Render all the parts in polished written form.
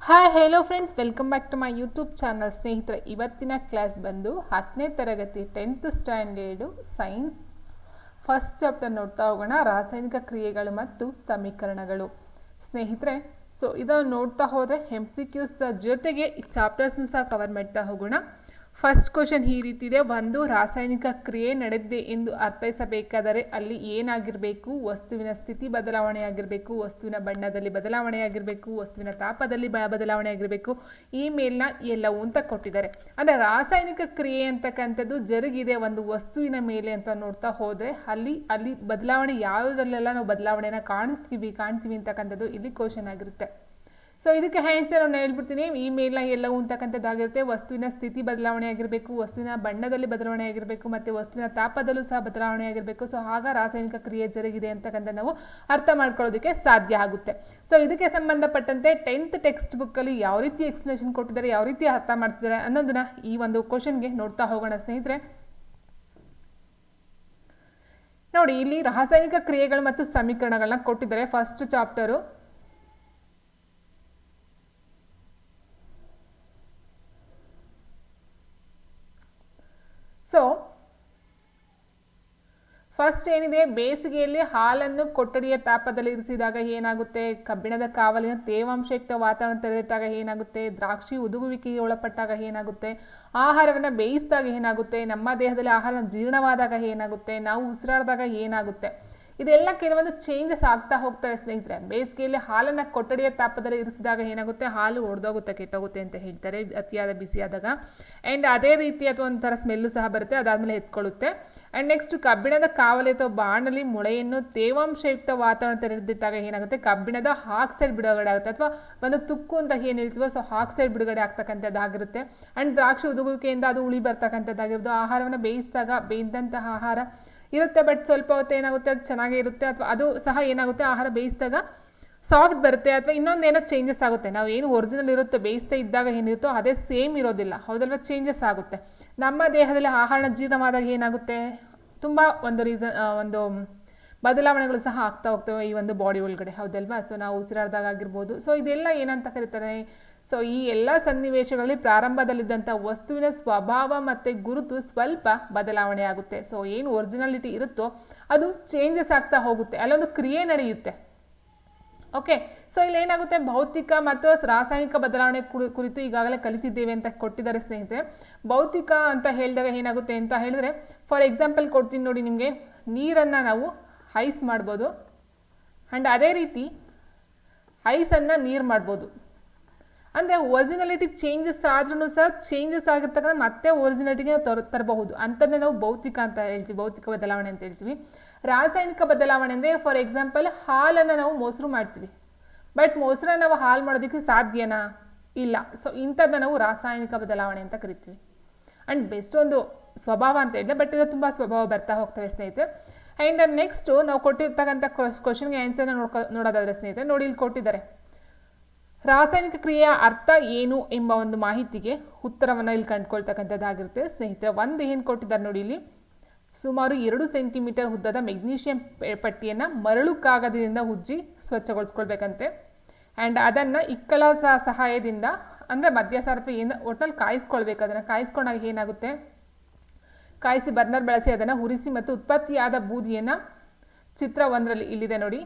Hi hello friends, welcome back to my YouTube channel. ಸ್ನೇಹಿತರೆ, ಇವತ್ತಿನ class ಬಂದು 10ನೇ ತರಗತಿ 10th standard science first chapter ನೋಡ್ತಾ ಹೋಗೋಣ. ರಾಸಾಯನಿಕ ಕ್ರಿಯೆಗಳು ಮತ್ತು ಸಮೀಕರಣಗಳು. ಸ್ನೇಹಿತರೆ, ಸೊ ಇದನ್ನು ನೋಡ್ತಾ ಹೋದರೆ MCQs ಜೊತೆಗೆ ಈ ಚಾಪ್ಟರ್ಸ್ನು ಸಹ ಕವರ್ ಮಾಡ್ತಾ ಹೋಗೋಣ. ಫಸ್ಟ್ ಕ್ವಶನ್ ಈ ರೀತಿ ಇದೆ. ಒಂದು ರಾಸಾಯನಿಕ ಕ್ರಿಯೆ ನಡೆದಿದೆ ಎಂದು ಅರ್ಥೈಸಬೇಕಾದರೆ ಅಲ್ಲಿ ಏನಾಗಿರಬೇಕು? ವಸ್ತುವಿನ ಸ್ಥಿತಿ ಬದಲಾವಣೆಯಾಗಿರಬೇಕು, ವಸ್ತುವಿನ ಬಣ್ಣದಲ್ಲಿ ಬದಲಾವಣೆಯಾಗಿರಬೇಕು, ವಸ್ತುವಿನ ತಾಪದಲ್ಲಿ ಬದಲಾವಣೆ ಆಗಿರಬೇಕು, ಈ ಮೇಲಿನ ಎಲ್ಲವೂ ಅಂತ ಕೊಟ್ಟಿದ್ದಾರೆ. ಅಂದರೆ ರಾಸಾಯನಿಕ ಕ್ರಿಯೆ ಅಂತಕ್ಕಂಥದ್ದು ಜರುಗಿದೆ ಒಂದು ವಸ್ತುವಿನ ಮೇಲೆ ಅಂತ ನೋಡ್ತಾ ಹೋದರೆ ಅಲ್ಲಿ ಬದಲಾವಣೆ ಯಾವುದರಲ್ಲೆಲ್ಲ ನಾವು ಬದಲಾವಣೆನ ಕಾಣಿಸ್ತೀವಿ ಅಂತಕ್ಕಂಥದ್ದು ಇಲ್ಲಿ ಕ್ವಶನ್ ಆಗಿರುತ್ತೆ. ಸೊ ಇದಕ್ಕೆ ಆನ್ಸರ್ ನಾನು ಹೇಳ್ಬಿಡ್ತೀನಿ. ಈ ಮೇಲಿನ ಎಲ್ಲವೂ ಅಂತಕ್ಕಂಥದ್ದಾಗಿರುತ್ತೆ. ವಸ್ತುವಿನ ಸ್ಥಿತಿ ಬದಲಾವಣೆ ಆಗಿರಬೇಕು, ವಸ್ತುವಿನ ಬಣ್ಣದಲ್ಲಿ ಬದಲಾವಣೆ ಆಗಿರಬೇಕು, ಮತ್ತು ವಸ್ತುವಿನ ತಾಪದಲ್ಲೂ ಸಹ ಬದಲಾವಣೆ ಆಗಿರಬೇಕು. ಸೊ ಆಗ ರಾಸಾಯನಿಕ ಕ್ರಿಯೆ ಜರುಗಿದೆ ಅಂತಕ್ಕಂಥ ನಾವು ಅರ್ಥ ಮಾಡ್ಕೊಳ್ಳೋದಕ್ಕೆ ಸಾಧ್ಯ ಆಗುತ್ತೆ. ಸೊ ಇದಕ್ಕೆ ಸಂಬಂಧಪಟ್ಟಂತೆ 10th ಟೆಕ್ಸ್ಟ್ ಬುಕ್ಕಲ್ಲಿ ಯಾವ ರೀತಿ ಎಕ್ಸ್ಪ್ಲನೇಷನ್ ಕೊಟ್ಟಿದ್ದಾರೆ, ಯಾವ ರೀತಿ ಅರ್ಥ ಮಾಡ್ತಿದ್ದಾರೆ ಅನ್ನೋದನ್ನ ಈ ಒಂದು ಕ್ವಶನ್ಗೆ ನೋಡ್ತಾ ಹೋಗೋಣ. ಸ್ನೇಹಿತರೆ ನೋಡಿ, ಇಲ್ಲಿ ರಾಸಾಯನಿಕ ಕ್ರಿಯೆಗಳು ಮತ್ತು ಸಮೀಕರಣಗಳನ್ನ ಕೊಟ್ಟಿದ್ದಾರೆ. ಫಸ್ಟ್ ಚಾಪ್ಟರು ಸೊ ಫಸ್ಟ್ ಏನಿದೆ, ಬೇಸಿಗೆಯಲ್ಲಿ ಹಾಲನ್ನು ಕೊಠಡಿಯ ತಾಪದಲ್ಲಿ ಇರಿಸಿದಾಗ ಏನಾಗುತ್ತೆ? ಕಬ್ಬಿಣದ ಕಾವಲಿನ ತೇವಾಂಶಯುಕ್ತ ವಾತಾವರಣ ತೆರೆದಿಟ್ಟಾಗ ಏನಾಗುತ್ತೆ? ದ್ರಾಕ್ಷಿ ಹುದುಗುವಿಕೆಗೆ ಒಳಪಟ್ಟಾಗ ಏನಾಗುತ್ತೆ? ಆಹಾರವನ್ನು ಬೇಯಿಸಿದಾಗ ಏನಾಗುತ್ತೆ? ನಮ್ಮ ದೇಹದಲ್ಲಿ ಆಹಾರ ಜೀರ್ಣವಾದಾಗ ಏನಾಗುತ್ತೆ? ನಾವು ಉಸಿರಾಡಿದಾಗ ಏನಾಗುತ್ತೆ? ಇದೆಲ್ಲ ಕೆಲವೊಂದು ಚೇಂಜಸ್ ಆಗ್ತಾ ಹೋಗ್ತವೆ ಸ್ನೇಹಿತರೆ. ಬೇಸಿಗೆಯಲ್ಲಿ ಹಾಲನ್ನು ಕೊಠಡಿಯ ತಾಪದಲ್ಲಿ ಇರಿಸಿದಾಗ ಏನಾಗುತ್ತೆ? ಹಾಲು ಒಡೆದೋಗುತ್ತೆ, ಕೆಟ್ಟೋಗುತ್ತೆ ಅಂತ ಹೇಳ್ತಾರೆ ಅತಿಯಾದ ಬಿಸಿಯಾದಾಗ. ಆ್ಯಂಡ್ ಅದೇ ರೀತಿ ಅಥವಾ ಒಂಥರ ಸ್ಮೆಲ್ಲು ಸಹ ಬರುತ್ತೆ, ಅದಾದಮೇಲೆ ಎತ್ಕೊಳ್ಳುತ್ತೆ. ಆ್ಯಂಡ್ ನೆಕ್ಸ್ಟ್ ಕಬ್ಬಿಣದ ಕಾವಲಿ ಅಥವಾ ಬಾಣಲಿ ಮೊಳೆಯನ್ನು ತೇವಾಂಶಯುಕ್ತ ವಾತಾವರಣ ತೆರೆದಿಟ್ಟಾಗ ಏನಾಗುತ್ತೆ? ಕಬ್ಬಿಣದ ಆಕ್ಸೈಡ್ ಬಿಡುಗಡೆ ಆಗುತ್ತೆ, ಅಥವಾ ಒಂದು ತುಕ್ಕು ಅಂತ ಏನು ಹೇಳ್ತೀವೋ ಸೊ ಆಕ್ಸೈಡ್ ಬಿಡುಗಡೆ ಆಗ್ತಕ್ಕಂಥದ್ದಾಗಿರುತ್ತೆ. ಆ್ಯಂಡ್ ದ್ರಾಕ್ಷಿ ಉದುಗುವಿಕೆಯಿಂದ ಅದು ಉಳಿ ಬರ್ತಕ್ಕಂಥದ್ದಾಗಿರೋದು. ಆಹಾರವನ್ನು ಬೇಯಿಸಿದಾಗ ಬೇಯಿದಂತಹ ಆಹಾರ ಇರುತ್ತೆ, ಬಟ್ ಸ್ವಲ್ಪ ಹೊತ್ತು ಏನಾಗುತ್ತೆ, ಅದು ಚೆನ್ನಾಗೇ ಇರುತ್ತೆ, ಅಥವಾ ಅದು ಸಹ ಏನಾಗುತ್ತೆ, ಆಹಾರ ಬೇಯಿಸಿದಾಗ ಸಾಫ್ಟ್ ಬರುತ್ತೆ, ಅಥವಾ ಇನ್ನೊಂದೇನೋ ಚೇಂಜಸ್ ಆಗುತ್ತೆ. ನಾವು ಏನು ಒರಿಜಿನಲ್ ಇರುತ್ತೋ ಬೇಯಿಸ್ತಾ ಇದ್ದಾಗ ಏನಿರುತ್ತೋ ಅದೇ ಸೇಮ್ ಇರೋದಿಲ್ಲ, ಹೌದಲ್ವ? ಚೇಂಜಸ್ ಆಗುತ್ತೆ. ನಮ್ಮ ದೇಹದಲ್ಲಿ ಆಹಾರ ಜೀರ್ಣವಾದಾಗ ಏನಾಗುತ್ತೆ? ತುಂಬ ಒಂದು ಬದಲಾವಣೆಗಳು ಸಹ ಆಗ್ತಾ ಹೋಗ್ತವೆ ಈ ಒಂದು ಬಾಡಿ ಒಳಗಡೆ, ಹೌದಲ್ವಾ? ಸೊ ನಾವು ಉಸಿರಾಡಿದಾಗ ಆಗಿರ್ಬೋದು. ಸೊ ಇದೆಲ್ಲ ಏನಂತ ಕರೀತಾರೆ? ಸೊ ಈ ಎಲ್ಲ ಸನ್ನಿವೇಶಗಳಲ್ಲಿ ಪ್ರಾರಂಭದಲ್ಲಿದ್ದಂಥ ವಸ್ತುವಿನ ಸ್ವಭಾವ ಮತ್ತು ಗುರುತು ಸ್ವಲ್ಪ ಬದಲಾವಣೆ ಆಗುತ್ತೆ. ಸೊ ಏನು ಒರಿಜಿನಾಲಿಟಿ ಇರುತ್ತೋ ಅದು ಚೇಂಜಸ್ ಆಗ್ತಾ ಹೋಗುತ್ತೆ, ಅಲ್ಲೊಂದು ಕ್ರಿಯೆ ನಡೆಯುತ್ತೆ. ಓಕೆ, ಸೊ ಇಲ್ಲಿ ಏನಾಗುತ್ತೆ? ಭೌತಿಕ ಮತ್ತು ರಾಸಾಯನಿಕ ಬದಲಾವಣೆ ಕುರಿತು ಈಗಾಗಲೇ ಕಲಿತಿದ್ದೇವೆ ಅಂತ ಕೊಟ್ಟಿದ್ದಾರೆ ಸ್ನೇಹಿತರೆ. ಭೌತಿಕ ಅಂತ ಹೇಳಿದಾಗ ಏನಾಗುತ್ತೆ ಅಂತ ಹೇಳಿದ್ರೆ, ಫಾರ್ ಎಕ್ಸಾಂಪಲ್ ಕೊಡ್ತೀನಿ ನೋಡಿ ನಿಮಗೆ. ನೀರನ್ನು ನಾವು ಐಸ್ ಮಾಡ್ಬೋದು, ಆ್ಯಂಡ್ ಅದೇ ರೀತಿ ಐಸನ್ನು ನೀರು ಮಾಡ್ಬೋದು. ಅಂದರೆ ಒರಿಜಿನಾಲಿಟಿ ಚೇಂಜಸ್ ಆದ್ರೂ ಸಹ ಚೇಂಜಸ್ ಆಗಿರ್ತಕ್ಕಂಥ ಮತ್ತೆ ಒರಿಜಿನಾಲಿಟಿಗೆ ತರಬಹುದು. ಅಂಥದ್ದೇ ನಾವು ಭೌತಿಕ ಅಂತ ಹೇಳ್ತೀವಿ, ಭೌತಿಕ ಬದಲಾವಣೆ ಅಂತ ಹೇಳ್ತೀವಿ. ರಾಸಾಯನಿಕ ಬದಲಾವಣೆ ಅಂದರೆ ಫಾರ್ ಎಕ್ಸಾಂಪಲ್ ಹಾಲನ್ನು ನಾವು ಮೊಸರು ಮಾಡ್ತೀವಿ, ಬಟ್ ಮೊಸರನ್ನು ನಾವು ಹಾಲು ಮಾಡೋದಕ್ಕೆ ಸಾಧ್ಯನಾ? ಇಲ್ಲ. ಸೊ ಇಂಥದ್ದನ್ನ ನಾವು ರಾಸಾಯನಿಕ ಬದಲಾವಣೆ ಅಂತ ಕರಿತೀವಿ. ಆ್ಯಂಡ್ ಬೆಸ್ಟ್ ಒಂದು ಸ್ವಭಾವ ಅಂತ ಹೇಳಿದೆ, ಬಟ್ ಇದು ತುಂಬ ಸ್ವಭಾವ ಬರ್ತಾ ಹೋಗ್ತವೆ ಸ್ನೇಹಿತರೆ. ಆ್ಯಂಡ್ ನೆಕ್ಸ್ಟು ನಾವು ಕೊಟ್ಟಿರ್ತಕ್ಕಂಥ ಕ್ವಶನ್ಗೆ ಆನ್ಸರ್ನ ನೋಡೋದಾದರೆ ಸ್ನೇಹಿತರೆ ನೋಡಿ, ಇಲ್ಲಿ ಕೊಟ್ಟಿದ್ದಾರೆ ರಾಸಾಯನಿಕ ಕ್ರಿಯೆಯ ಅರ್ಥ ಏನು ಎಂಬ ಒಂದು ಮಾಹಿತಿಗೆ ಉತ್ತರವನ್ನು ಇಲ್ಲಿ ಕಂಡುಕೊಳ್ತಕ್ಕಂಥದ್ದಾಗಿರುತ್ತೆ ಸ್ನೇಹಿತರೆ. ಒಂದು ಏನು ಕೊಟ್ಟಿದ್ದಾರೆ ನೋಡಿ, ಇಲ್ಲಿ ಸುಮಾರು 2 ಸೆಂಟಿಮೀಟರ್ ಉದ್ದದ ಮೆಗ್ನೀಷಿಯಂ ಪಟ್ಟಿಯನ್ನು ಮರಳು ಕಾಗದದಿಂದ ಉಜ್ಜಿ ಸ್ವಚ್ಛಗೊಳಿಸ್ಕೊಳ್ಬೇಕಂತೆ. ಆ್ಯಂಡ್ ಅದನ್ನು ಇಕ್ಕಳ ಸಹಾಯದಿಂದ, ಅಂದರೆ ಮಧ್ಯಸಾರತ್ವ ಏನು ಒಟ್ಟಿನಲ್ಲಿ ಕಾಯಿಸ್ಕೊಳ್ಬೇಕು. ಅದನ್ನು ಕಾಯಿಸ್ಕೊಂಡಾಗ ಏನಾಗುತ್ತೆ? ಕಾಯಿಸಿ ಬರ್ನರ್ ಬಳಸಿ ಅದನ್ನು ಉರಿಸಿ ಮತ್ತು ಉತ್ಪತ್ತಿಯಾದ ಬೂದಿಯನ್ನು ಚಿತ್ರ 1ರಲ್ಲಿ ಇಲ್ಲಿದೆ ನೋಡಿ,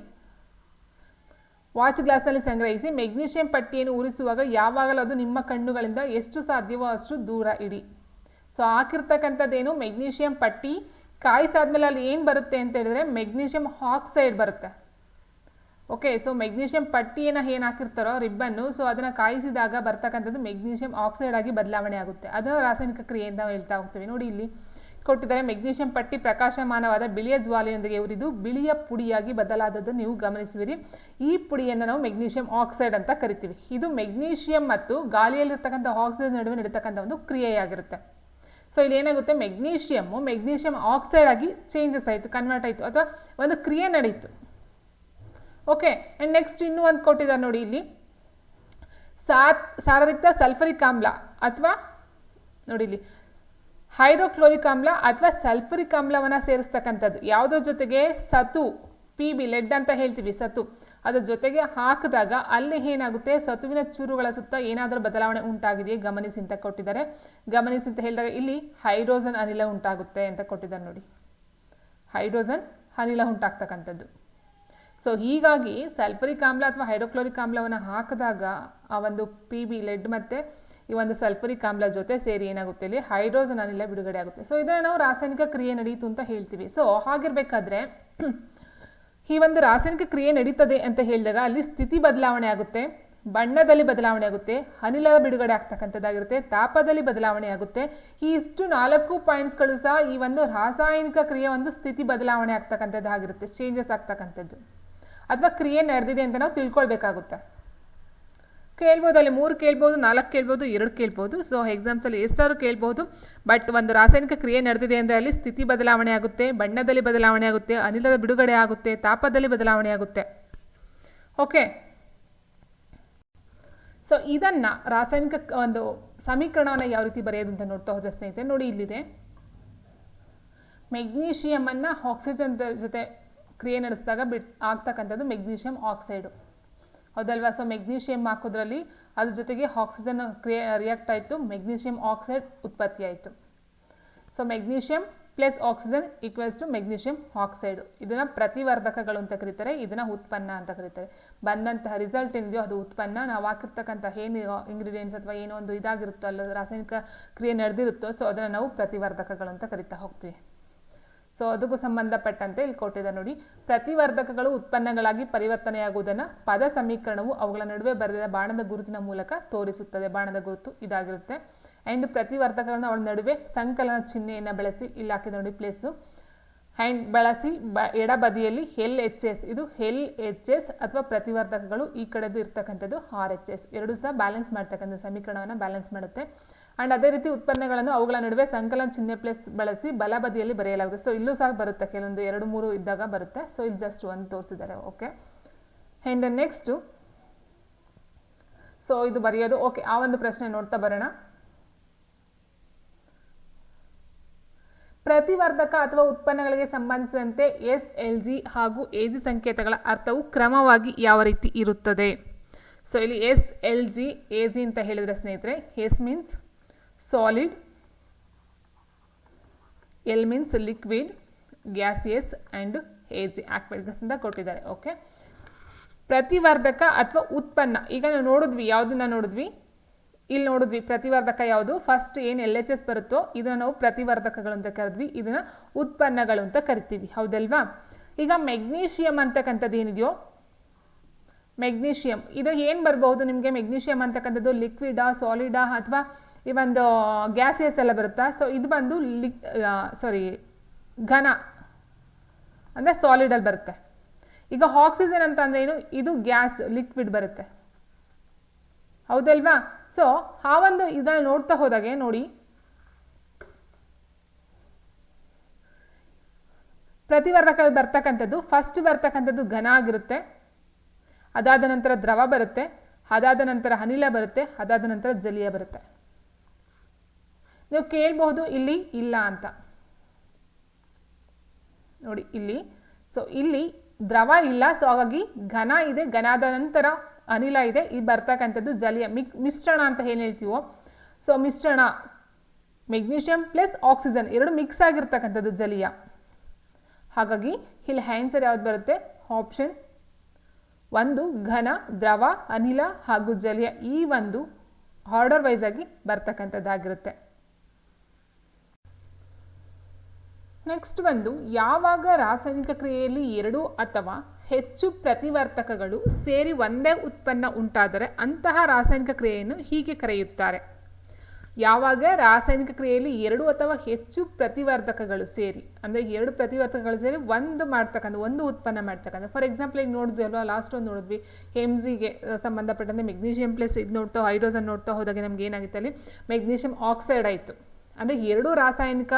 ವಾಚ್ ಗ್ಲಾಸ್ನಲ್ಲಿ ಸಂಗ್ರಹಿಸಿ ಮೆಗ್ನೀಷಿಯಂ ಪಟ್ಟಿಯನ್ನು ಉರಿಸುವಾಗ ಯಾವಾಗಲೂ ಅದು ನಿಮ್ಮ ಕಣ್ಣುಗಳಿಂದ ಎಷ್ಟು ಸಾಧ್ಯವೋ ಅಷ್ಟು ದೂರ ಇಡಿ. ಸೊ ಹಾಕಿರ್ತಕ್ಕಂಥದ್ದೇನು? ಮೆಗ್ನೀಷಿಯಂ ಪಟ್ಟಿ. ಕಾಯಿಸಾದ್ಮೇಲೆ ಅಲ್ಲಿ ಏನು ಬರುತ್ತೆ ಅಂತ ಹೇಳಿದ್ರೆ ಮೆಗ್ನೀಷಿಯಂ ಆಕ್ಸೈಡ್ ಬರುತ್ತೆ. ಓಕೆ, ಸೊ ಮೆಗ್ನೀಷಿಯಂ ಪಟ್ಟಿಯನ್ನು ಏನು ಹಾಕಿರ್ತಾರೋ ರಿಬ್ಬನ್ನು, ಸೊ ಅದನ್ನು ಕಾಯಿಸಿದಾಗ ಬರ್ತಕ್ಕಂಥದ್ದು ಮೆಗ್ನೀಷಿಯಂ ಆಕ್ಸೈಡ್ ಆಗಿ ಬದಲಾವಣೆ ಆಗುತ್ತೆ. ಅದನ್ನು ರಾಸಾಯನಿಕ ಕ್ರಿಯೆ ಅಂತ ಹೇಳ್ತಾ ಹೋಗ್ತೀವಿ. ನೋಡಿ ಇಲ್ಲಿ ಕೊಟ್ಟಿದ್ದಾರೆ, ಮೆಗ್ನೀಷಿಯಂ ಪಟ್ಟಿ ಪ್ರಕಾಶಮಾನವಾದ ಬಿಳಿಯ ಜ್ವಾಲೆಯೊಂದಿಗೆ ಉರಿದು ಬಿಳಿಯ ಪುಡಿಯಾಗಿ ಬದಲಾದದ್ದು ನೀವು ಗಮನಿಸುವಿರಿ. ಈ ಪುಡಿಯನ್ನು ನಾವು ಮೆಗ್ನೀಷಿಯಂ ಆಕ್ಸೈಡ್ ಅಂತ ಕರಿತೀವಿ. ಇದು ಮೆಗ್ನೀಷಿಯಂ ಮತ್ತು ಗಾಳಿಯಲ್ಲಿರ್ತಕ್ಕಂಥ ಆಕ್ಸಿಜನ್ ನಡುವೆ ನಡೀತಕ್ಕಂಥ ಒಂದು ಕ್ರಿಯೆಯಾಗಿರುತ್ತೆ. ಸೊ ಇಲ್ಲಿ ಏನಾಗುತ್ತೆ? ಮೆಗ್ನೀಷಿಯಂ ಆಕ್ಸೈಡ್ ಆಗಿ ಚೇಂಜಸ್ ಆಯಿತು, ಕನ್ವರ್ಟ್ ಆಯಿತು, ಅಥವಾ ಒಂದು ಕ್ರಿಯೆ ನಡೀತು. ಓಕೆ, ಆ್ಯಂಡ್ ನೆಕ್ಸ್ಟ್ ಇನ್ನೂ ಒಂದು ಕೊಟ್ಟಿದ್ದಾರೆ ನೋಡಿ, ಇಲ್ಲಿ ಸಾರರಿಕ್ತ ಸಲ್ಫರಿಕ್ ಆಮ್ಲ ಅಥವಾ ನೋಡಿ ಇಲ್ಲಿ ಹೈಡ್ರೋಕ್ಲೋರಿಕ್ ಆಮ್ಲ ಅಥವಾ ಸಲ್ಫರಿಕ್ ಆಮ್ಲವನ್ನು ಸೇರಿಸ್ತಕ್ಕಂಥದ್ದು. ಯಾವುದ್ರ ಜೊತೆಗೆ? ಸತು, PB ಲೆಡ್ ಅಂತ ಹೇಳ್ತೀವಿ, ಸತು ಅದರ ಜೊತೆಗೆ ಹಾಕಿದಾಗ ಅಲ್ಲಿ ಏನಾಗುತ್ತೆ, ಸತುವಿನ ಚೂರುಗಳ ಸುತ್ತ ಏನಾದರೂ ಬದಲಾವಣೆ ಉಂಟಾಗಿದೆಯೇ ಗಮನಿಸಿ ಅಂತ ಕೊಟ್ಟಿದ್ದಾರೆ. ಗಮನಿಸಿ ಅಂತ ಹೇಳಿದಾಗ ಇಲ್ಲಿ ಹೈಡ್ರೋಜನ್ ಅನಿಲ ಉಂಟಾಗುತ್ತೆ ಅಂತ ಕೊಟ್ಟಿದ್ದಾರೆ ನೋಡಿ. ಹೈಡ್ರೋಜನ್ ಅನಿಲ ಉಂಟಾಗ್ತಕ್ಕಂಥದ್ದು. ಸೊ ಹೀಗಾಗಿ ಸಲ್ಫರಿಕ್ ಆಮ್ಲ ಅಥವಾ ಹೈಡ್ರೋಕ್ಲೋರಿಕ್ ಆಮ್ಲವನ್ನು ಹಾಕಿದಾಗ ಆ ಒಂದು PB ಲೆಡ್ ಮತ್ತು ಈ ಒಂದು ಸಲ್ಫರಿಕ್ ಆಮ್ಲ ಜೊತೆ ಸೇರಿ ಏನಾಗುತ್ತೆ, ಇಲ್ಲಿ ಹೈಡ್ರೋಜನ್ ಅನಿಲ ಬಿಡುಗಡೆ ಆಗುತ್ತೆ. ಸೊ ಇದನ್ನು ನಾವು ರಾಸಾಯನಿಕ ಕ್ರಿಯೆ ನಡೀತು ಅಂತ ಹೇಳ್ತೀವಿ. ಸೊ ಹಾಗಿರ್ಬೇಕಾದ್ರೆ ಈ ಒಂದು ರಾಸಾಯನಿಕ ಕ್ರಿಯೆ ನಡೀತದೆ ಅಂತ ಹೇಳಿದಾಗ ಅಲ್ಲಿ ಸ್ಥಿತಿ ಬದಲಾವಣೆ ಆಗುತ್ತೆ, ಬಣ್ಣದಲ್ಲಿ ಬದಲಾವಣೆ ಆಗುತ್ತೆ, ಅನಿಲ ಬಿಡುಗಡೆ ಆಗ್ತಕ್ಕಂಥದ್ದಾಗಿರುತ್ತೆ, ತಾಪದಲ್ಲಿ ಬದಲಾವಣೆ ಆಗುತ್ತೆ. ಈ ಇಷ್ಟು 4 ಪಾಯಿಂಟ್ಸ್ಗಳು ಸಹ ಈ ಒಂದು ರಾಸಾಯನಿಕ ಕ್ರಿಯೆ ಒಂದು ಸ್ಥಿತಿ ಬದಲಾವಣೆ ಆಗ್ತಕ್ಕಂಥದ್ದಾಗಿರುತ್ತೆ, ಚೇಂಜಸ್ ಆಗ್ತಕ್ಕಂಥದ್ದು ಅಥವಾ ಕ್ರಿಯೆ ನಡೆದಿದೆ ಅಂತ ನಾವು ತಿಳ್ಕೊಳ್ಬೇಕಾಗುತ್ತೆ. ಕೇಳ್ಬೋದು, ಅಲ್ಲಿ 3 ಕೇಳ್ಬೋದು, 4 ಕೇಳ್ಬೋದು, 2 ಕೇಳ್ಬೋದು. ಸೊ ಎಕ್ಸಾಮ್ಸಲ್ಲಿ ಎಷ್ಟಾದ್ರು ಕೇಳ್ಬೋದು. ಬಟ್ ಒಂದು ರಾಸಾಯನಿಕ ಕ್ರಿಯೆ ನಡೆದಿದೆ ಅಂದರೆ ಅಲ್ಲಿ ಸ್ಥಿತಿ ಬದಲಾವಣೆ ಆಗುತ್ತೆ, ಬಣ್ಣದಲ್ಲಿ ಬದಲಾವಣೆ ಆಗುತ್ತೆ, ಅನಿಲದ ಬಿಡುಗಡೆ ಆಗುತ್ತೆ, ತಾಪದಲ್ಲಿ ಬದಲಾವಣೆ ಆಗುತ್ತೆ. ಓಕೆ, ಸೊ ಇದನ್ನು ರಾಸಾಯನಿಕ ಒಂದು ಸಮೀಕರಣವನ್ನು ಯಾವ ರೀತಿ ಬರೆಯೋದು ಅಂತ ನೋಡ್ತಾ ಹೋದ ಸ್ನೇಹಿತರೆ, ನೋಡಿ ಇಲ್ಲಿದೆ. ಮೆಗ್ನೀಷಿಯಮನ್ನು ಆಕ್ಸಿಜನ್ ಜೊತೆ ಕ್ರಿಯೆ ನಡೆಸಿದಾಗ ಆಗ್ತಕ್ಕಂಥದ್ದು ಮೆಗ್ನೀಷಿಯಂ ಆಕ್ಸೈಡು, ಹೌದಲ್ವಾ. ಸೊ ಮೆಗ್ನೀಷಿಯಂ ಹಾಕೋದ್ರಲ್ಲಿ ಅದ್ರ ಜೊತೆಗೆ ಆಕ್ಸಿಜನ್ ರಿಯಾಕ್ಟ್ ಆಯಿತು, ಮೆಗ್ನೀಷಿಯಂ ಆಕ್ಸೈಡ್ ಉತ್ಪತ್ತಿ ಆಯಿತು. So magnesium plus oxygen equals to magnesium oxide. ಇದನ್ನು ಪ್ರತಿವರ್ಧಕಗಳು ಅಂತ ಕರೀತಾರೆ, ಇದನ್ನು ಉತ್ಪನ್ನ ಅಂತ ಕರೀತಾರೆ. ಬಂದಂತಹ ರಿಸಲ್ಟ್ ಏನಿದೆಯೋ ಅದು ಉತ್ಪನ್ನ. ನಾವು ಹಾಕಿರ್ತಕ್ಕಂಥ ಏನು ಇಂಗ್ರೀಡಿಯೆಂಟ್ಸ್ ಅಥವಾ ಏನೋ ಒಂದು ಇದಾಗಿರುತ್ತೋ ಅಲ್ಲ ರಾಸಾಯನಿಕ ಕ್ರಿಯೆ ನಡೆದಿರುತ್ತೋ, ಸೊ ಅದನ್ನು ನಾವು ಪ್ರತಿವರ್ಧಕಗಳು ಅಂತ ಕರಿತಾ ಹೋಗ್ತೀವಿ. ಸೊ ಅದಕ್ಕೂ ಸಂಬಂಧಪಟ್ಟಂತೆ ಇಲ್ಲಿ ಕೊಟ್ಟಿದೆ ನೋಡಿ. ಪ್ರತಿವರ್ಧಕಗಳು ಉತ್ಪನ್ನಗಳಾಗಿ ಪರಿವರ್ತನೆಯಾಗುವುದನ್ನು ಪದ ಸಮೀಕರಣವು ಅವುಗಳ ನಡುವೆ ಬರೆದ ಬಾಣದ ಗುರುತಿನ ಮೂಲಕ ತೋರಿಸುತ್ತದೆ. ಬಾಣದ ಗುರುತು ಇದಾಗಿರುತ್ತೆ. ಆ್ಯಂಡ್ ಪ್ರತಿವರ್ಧಕಗಳನ್ನು ಅವಳ ನಡುವೆ ಸಂಕಲನ ಚಿಹ್ನೆಯನ್ನು ಬಳಸಿ ಇಲ್ಲಿ ಹಾಕಿದ ನೋಡಿ ಪ್ಲೇಸು. ಆ್ಯಂಡ್ ಬಳಸಿ ಎಡಬದಿಯಲ್ಲಿ LHS, ಇದು LHS ಅಥವಾ ಪ್ರತಿವರ್ಧಕಗಳು, ಈ ಕಡೆದು ಇರ್ತಕ್ಕಂಥದ್ದು RHS. ಎರಡೂ ಸಹ ಬ್ಯಾಲೆನ್ಸ್ ಮಾಡ್ತಕ್ಕಂಥ ಸಮೀಕರಣವನ್ನು ಬ್ಯಾಲೆನ್ಸ್ ಮಾಡುತ್ತೆ. ಆ್ಯಂಡ್ ಅದೇ ರೀತಿ ಉತ್ಪನ್ನಗಳನ್ನು ಅವುಗಳ ನಡುವೆ ಸಂಕಲನ ಚಿಹ್ನೆ ಪ್ಲಸ್ ಬಳಸಿ ಬಲಬದಿಯಲ್ಲಿ ಬರೆಯಲಾಗುತ್ತೆ. ಸೊ ಇಲ್ಲೂ ಸಹ ಬರುತ್ತೆ, ಕೆಲವೊಂದು 2-3 ಇದ್ದಾಗ ಬರುತ್ತೆ. ಸೊ ಇಲ್ಲಿ ಜಸ್ಟ್ ಒಂದು ತೋರಿಸಿದ್ದಾರೆ. ಓಕೆ, ಆ್ಯಂಡ್ ನೆಕ್ಸ್ಟು ಸೊ ಇದು ಬರೆಯೋದು. ಓಕೆ, ಆ ಒಂದು ಪ್ರಶ್ನೆ ನೋಡ್ತಾ ಬರೋಣ. ಪ್ರತಿವರ್ಧಕ ಅಥವಾ ಉತ್ಪನ್ನಗಳಿಗೆ ಸಂಬಂಧಿಸಿದಂತೆ SLG ಹಾಗೂ AG ಸಂಕೇತಗಳ ಅರ್ಥವು ಕ್ರಮವಾಗಿ ಯಾವ ರೀತಿ ಇರುತ್ತದೆ? ಸೊ ಇಲ್ಲಿ SLG AG ಅಂತ ಹೇಳಿದರೆ ಸ್ನೇಹಿತರೆ, S means solid, L means liquid, gaseous and AG ಆಕ್ವೆಟಿಕಸ್ ಅಂತ ಕೊಟ್ಟಿದ್ದಾರೆ. ಓಕೆ, ಪ್ರತಿವರ್ಧಕ ಅಥವಾ ಉತ್ಪನ್ನ, ಈಗ ನಾವು ನೋಡಿದ್ವಿ, ಯಾವುದನ್ನ ನೋಡಿದ್ವಿ, ಇಲ್ಲಿ ನೋಡಿದ್ವಿ ಪ್ರತಿವರ್ಧಕ ಯಾವುದು, ಫಸ್ಟ್ ಏನು LHS ಬರುತ್ತೋ ಇದನ್ನು ನಾವು ಪ್ರತಿವರ್ಧಕಗಳು ಅಂತ ಕರೆದ್ವಿ, ಇದನ್ನು ಉತ್ಪನ್ನಗಳು ಅಂತ ಕರಿತೀವಿ, ಹೌದಲ್ವಾ. ಈಗ ಮೆಗ್ನೀಷಿಯಂ ಅಂತಕ್ಕಂಥದ್ದು ಏನಿದೆಯೋ, ಮೆಗ್ನೀಷಿಯಂ ಇದು ಏನು ಬರಬಹುದು ನಿಮಗೆ? ಮೆಗ್ನೀಷಿಯಂ ಅಂತಕ್ಕಂಥದ್ದು ಲಿಕ್ವಿಡಾ, ಸಾಲಿಡಾ ಅಥವಾ ಈ ಒಂದು ಗ್ಯಾಸಿಯಸ್ ಎಲ್ಲ ಬರುತ್ತಾ? ಸೊ ಇದು ಬಂದು ಘನ ಅಂದರೆ ಸಾಲಿಡಲ್ಲಿ ಬರುತ್ತೆ. ಈಗ ಆಕ್ಸಿಜನ್ ಅಂತ ಅಂದರೆ ಏನು? ಇದು ಗ್ಯಾಸ್, ಲಿಕ್ವಿಡ್ ಬರುತ್ತೆ, ಹೌದಲ್ವಾ. ಸೊ ಆ ಒಂದು ಇದನ್ನು ನೋಡ್ತಾ ಹೋದಾಗೆ ನೋಡಿ, ಪ್ರತಿವರ್ಧಕ ಬರ್ತಕ್ಕಂಥದ್ದು ಫಸ್ಟ್ ಬರ್ತಕ್ಕಂಥದ್ದು ಘನ ಆಗಿರುತ್ತೆ, ಅದಾದ ನಂತರ ದ್ರವ ಬರುತ್ತೆ, ಅದಾದ ನಂತರ ಅನಿಲ ಬರುತ್ತೆ, ಅದಾದ ನಂತರ ಜಲೀಯ ಬರುತ್ತೆ. ನೀವು ಕೇಳಬಹುದು ಇಲ್ಲಿ ಇಲ್ಲ ಅಂತ ನೋಡಿ ಇಲ್ಲಿ. ಸೊ ಇಲ್ಲಿ ದ್ರವ ಇಲ್ಲ, ಸೊ ಹಾಗಾಗಿ ಘನ ಇದೆ, ಘನದ ನಂತರ ಅನಿಲ ಇದೆ, ಈ ಬರ್ತಕ್ಕಂಥದ್ದು ಜಲೀಯ ಮಿಶ್ರಣ ಅಂತ ಏನು ಹೇಳ್ತೀವೋ. ಸೊ ಮಿಶ್ರಣ ಮೆಗ್ನೀಷಿಯಂ ಪ್ಲಸ್ ಆಕ್ಸಿಜನ್ ಎರಡು ಮಿಕ್ಸ್ ಆಗಿರ್ತಕ್ಕಂಥದ್ದು ಜಲೀಯ. ಹಾಗಾಗಿ ಇಲ್ಲಿ ಆನ್ಸರ್ ಯಾವ್ದು ಬರುತ್ತೆ? ಆಪ್ಷನ್ 1 ಘನ, ದ್ರವ, ಅನಿಲ ಹಾಗೂ ಜಲೀಯ, ಈ ಒಂದು ಆರ್ಡರ್ ವೈಸ್ ಆಗಿ ಬರ್ತಕ್ಕಂಥದ್ದಾಗಿರುತ್ತೆ. ನೆಕ್ಸ್ಟ್ ಒಂದು, ಯಾವಾಗ ರಾಸಾಯನಿಕ ಕ್ರಿಯೆಯಲ್ಲಿ 2 ಅಥವಾ ಹೆಚ್ಚು ಪ್ರತಿವರ್ತಕಗಳು ಸೇರಿ ಒಂದೇ ಉತ್ಪನ್ನ ಉಂಟಾದರೆ ಅಂತಹ ರಾಸಾಯನಿಕ ಕ್ರಿಯೆಯನ್ನು ಹೀಗೆ ಕರೆಯುತ್ತಾರೆ. ಯಾವಾಗ ರಾಸಾಯನಿಕ ಕ್ರಿಯೆಯಲ್ಲಿ 2 ಅಥವಾ ಹೆಚ್ಚು ಪ್ರತಿವರ್ಧಕಗಳು ಸೇರಿ, ಅಂದರೆ 2 ಪ್ರತಿವರ್ತಕಗಳು ಸೇರಿ ಒಂದು ಉತ್ಪನ್ನ ಮಾಡ್ತಕ್ಕಂಥ, ಫಾರ್ ಎಕ್ಸಾಂಪಲ್ ಈಗ ನೋಡಿದ್ವಿ ಅಲ್ವಾ, ಲಾಸ್ಟ್ ಒಂದು ನೋಡಿದ್ವಿ Mgಗೆ ಸಂಬಂಧಪಟ್ಟಂತೆ ಮೆಗ್ನೀಷಿಯಂ ಪ್ಲಸ್ ಇದು ನೋಡ್ತಾ ಹೈಡ್ರೋಜನ್ ನೋಡ್ತಾ ಹೋದಾಗ ನಮ್ಗೆ ಏನಾಗಿತ್ತು, ಅಲ್ಲಿ ಮೆಗ್ನೀಷಿಯಂ ಆಕ್ಸೈಡ್ ಆಯಿತು, ಅಂದರೆ ಎರಡು ರಾಸಾಯನಿಕ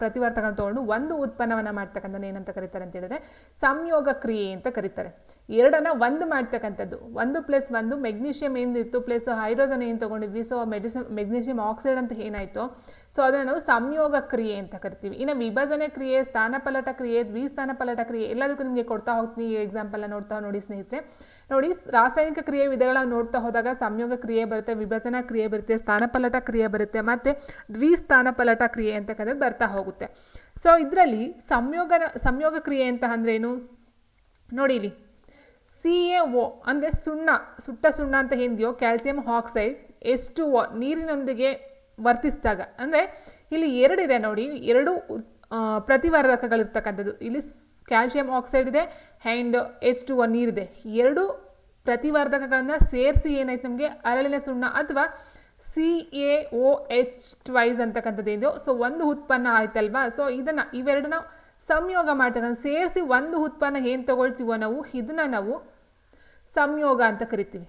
ಪ್ರತಿವರ್ತಕಗಳನ್ನು ತೊಗೊಂಡು ಒಂದು ಉತ್ಪನ್ನವನ್ನು ಮಾಡ್ತಕ್ಕಂಥ ಏನಂತ ಕರೀತಾರೆ ಅಂತ ಹೇಳಿದ್ರೆ ಸಂಯೋಗ ಕ್ರಿಯೆ ಅಂತ ಕರೀತಾರೆ. ಎರಡನ್ನ ಒಂದು ಮಾಡ್ತಕ್ಕಂಥದ್ದು, 1+1 ಮೆಗ್ನೀಷಿಯಂ ಏನಿತ್ತು ಪ್ಲಸ್ ಹೈಡ್ರೋಜನ್ ಏನು ತೊಗೊಂಡಿದ್ವಿ, ಸೊ ಮೆಗ್ನೀಷಿಯಂ ಆಕ್ಸೈಡ್ ಅಂತ ಏನಾಯಿತು, ಸೊ ಅದನ್ನು ನಾವು ಸಂಯೋಗ ಕ್ರಿಯೆ ಅಂತ ಕರಿತೀವಿ. ಇನ್ನು ವಿಭಜನೆ ಕ್ರಿಯೆ, ಸ್ಥಾನಪಲ್ಲಟ ಕ್ರಿಯೆ, ದ್ವಿಸ್ಥಾನಪಲ್ಲಟ ಕ್ರಿಯೆ ಎಲ್ಲದಕ್ಕೂ ನಿಮಗೆ ಕೊಡ್ತಾ ಹೋಗ್ತೀನಿ. ಈ ಎಕ್ಸಾಂಪಲ್ನ ನೋಡ್ತಾ ನೋಡಿ ಸ್ನೇಹಿತರೆ. ನೋಡಿ, ರಾಸಾಯನಿಕ ಕ್ರಿಯೆ ವಿಧಗಳನ್ನ ನೋಡ್ತಾ ಹೋದಾಗ ಸಂಯೋಗ ಕ್ರಿಯೆ ಬರುತ್ತೆ, ವಿಭಜನಾ ಕ್ರಿಯೆ ಬರುತ್ತೆ, ಸ್ಥಾನಪಲ್ಲಟ ಕ್ರಿಯೆ ಬರುತ್ತೆ, ಮತ್ತು ದ್ವಿಸ್ಥಾನಪಲ್ಲಟ ಕ್ರಿಯೆ ಅಂತಕ್ಕಂಥದ್ದು ಬರ್ತಾ ಹೋಗುತ್ತೆ. ಸೊ ಇದರಲ್ಲಿ ಸಂಯೋಗ ಕ್ರಿಯೆ ಅಂತ ಅಂದ್ರೆ ಏನು ನೋಡಿ, ಇಲ್ಲಿ CaO ಅಂದರೆ ಸುಟ್ಟ ಸುಣ್ಣ ಅಂತ ಏನಿದೆಯೋ, ಕ್ಯಾಲ್ಸಿಯಂ ಆಕ್ಸೈಡ್ H2O ನೀರಿನೊಂದಿಗೆ ವರ್ತಿಸಿದಾಗ, ಅಂದರೆ ಇಲ್ಲಿ ಎರಡಿದೆ ನೋಡಿ, ಎರಡು ಪ್ರತಿವರ್ಧಕಗಳಿರ್ತಕ್ಕಂಥದ್ದು. ಇಲ್ಲಿ ಕ್ಯಾಲ್ಸಿಯಂ ಆಕ್ಸೈಡ್ ಇದೆ ಆ್ಯಂಡ್ H2O ನೀರಿದೆ. ಎರಡು ಪ್ರತಿವರ್ಧಕಗಳನ್ನು ಸೇರಿಸಿ ಏನಾಯ್ತು ನಮಗೆ ಅರಳಿನ ಸುಣ್ಣ ಅಥವಾ CaOH ಟ್ವೈಸ್ ಅಂತಕ್ಕಂಥದ್ದು ಇದೆಯೋ, ಸೊ ಒಂದು ಉತ್ಪನ್ನ ಆಯ್ತಲ್ವಾ. ಸೊ ಇವೆರಡನ್ನ ಸಂಯೋಗ ಮಾಡ್ತಕ್ಕಂಥ ಸೇರಿಸಿ ಒಂದು ಉತ್ಪನ್ನ ಏನು ತಗೊಳ್ತೀವೋ ನಾವು, ಇದನ್ನು ನಾವು ಸಂಯೋಗ ಅಂತ ಕರಿತೀವಿ.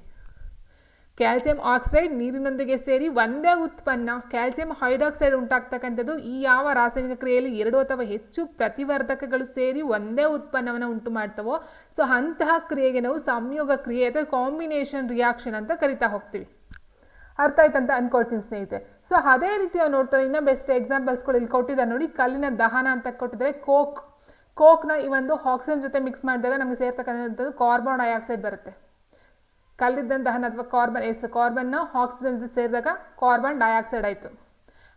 ಕ್ಯಾಲ್ಸಿಯಂ ಆಕ್ಸೈಡ್ ನೀರಿನೊಂದಿಗೆ ಸೇರಿ ಒಂದೇ ಉತ್ಪನ್ನ ಕ್ಯಾಲ್ಸಿಯಂ ಹೈಡ್ರಾಕ್ಸೈಡ್ ಉಂಟಾಗ್ತಕ್ಕಂಥದ್ದು ಈ ಯಾವ ರಾಸಾಯನಿಕ ಕ್ರಿಯೆಯಲ್ಲಿ ಎರಡು ಅಥವಾ ಹೆಚ್ಚು ಪ್ರತಿವರ್ಧಕಗಳು ಸೇರಿ ಒಂದೇ ಉತ್ಪನ್ನವನ್ನು ಉಂಟು ಮಾಡ್ತವೋ, ಸೊ ಅಂತಹ ಕ್ರಿಯೆಗೆ ನಾವು ಸಂಯೋಗ ಕ್ರಿಯೆ ಅಥವಾ ಕಾಂಬಿನೇಷನ್ ರಿಯಾಕ್ಷನ್ ಅಂತ ಕರಿತಾ ಹೋಗ್ತೀವಿ. ಅರ್ಥ ಆಯ್ತಂತ ಅನ್ಕೊಳ್ತೀನಿ ಸ್ನೇಹಿತರೆ. ಸೊ ಅದೇ ರೀತಿ ನಾವು ನೋಡ್ತಾ ಇನ್ನೂ ಬೆಸ್ಟ್ ಎಕ್ಸಾಂಪಲ್ಸ್ಗಳು ಇಲ್ಲಿ ಕೊಟ್ಟಿದ್ದಾರೆ ನೋಡಿ. ಕಲ್ಲಿನ ದಹನ ಅಂತ ಕೊಟ್ಟಿದ್ದಾರೆ. ಕೋಕ್ನ ಈ ಒಂದು ಆಕ್ಸಿಜನ್ ಜೊತೆ ಮಿಕ್ಸ್ ಮಾಡಿದಾಗ ನಮಗೆ ಸೇರ್ತಕ್ಕಂಥದ್ದು ಕಾರ್ಬನ್ ಡೈಆಕ್ಸೈಡ್ ಬರುತ್ತೆ. ಕಲ್ಲಿದ್ದ ದಹನ ಅಥವಾ ಕಾರ್ಬನ್ನ ಆಕ್ಸಿಜನ್ ಜೊತೆ ಸೇರಿದಾಗ ಕಾರ್ಬನ್ ಡೈಆಕ್ಸೈಡ್ ಆಯಿತು.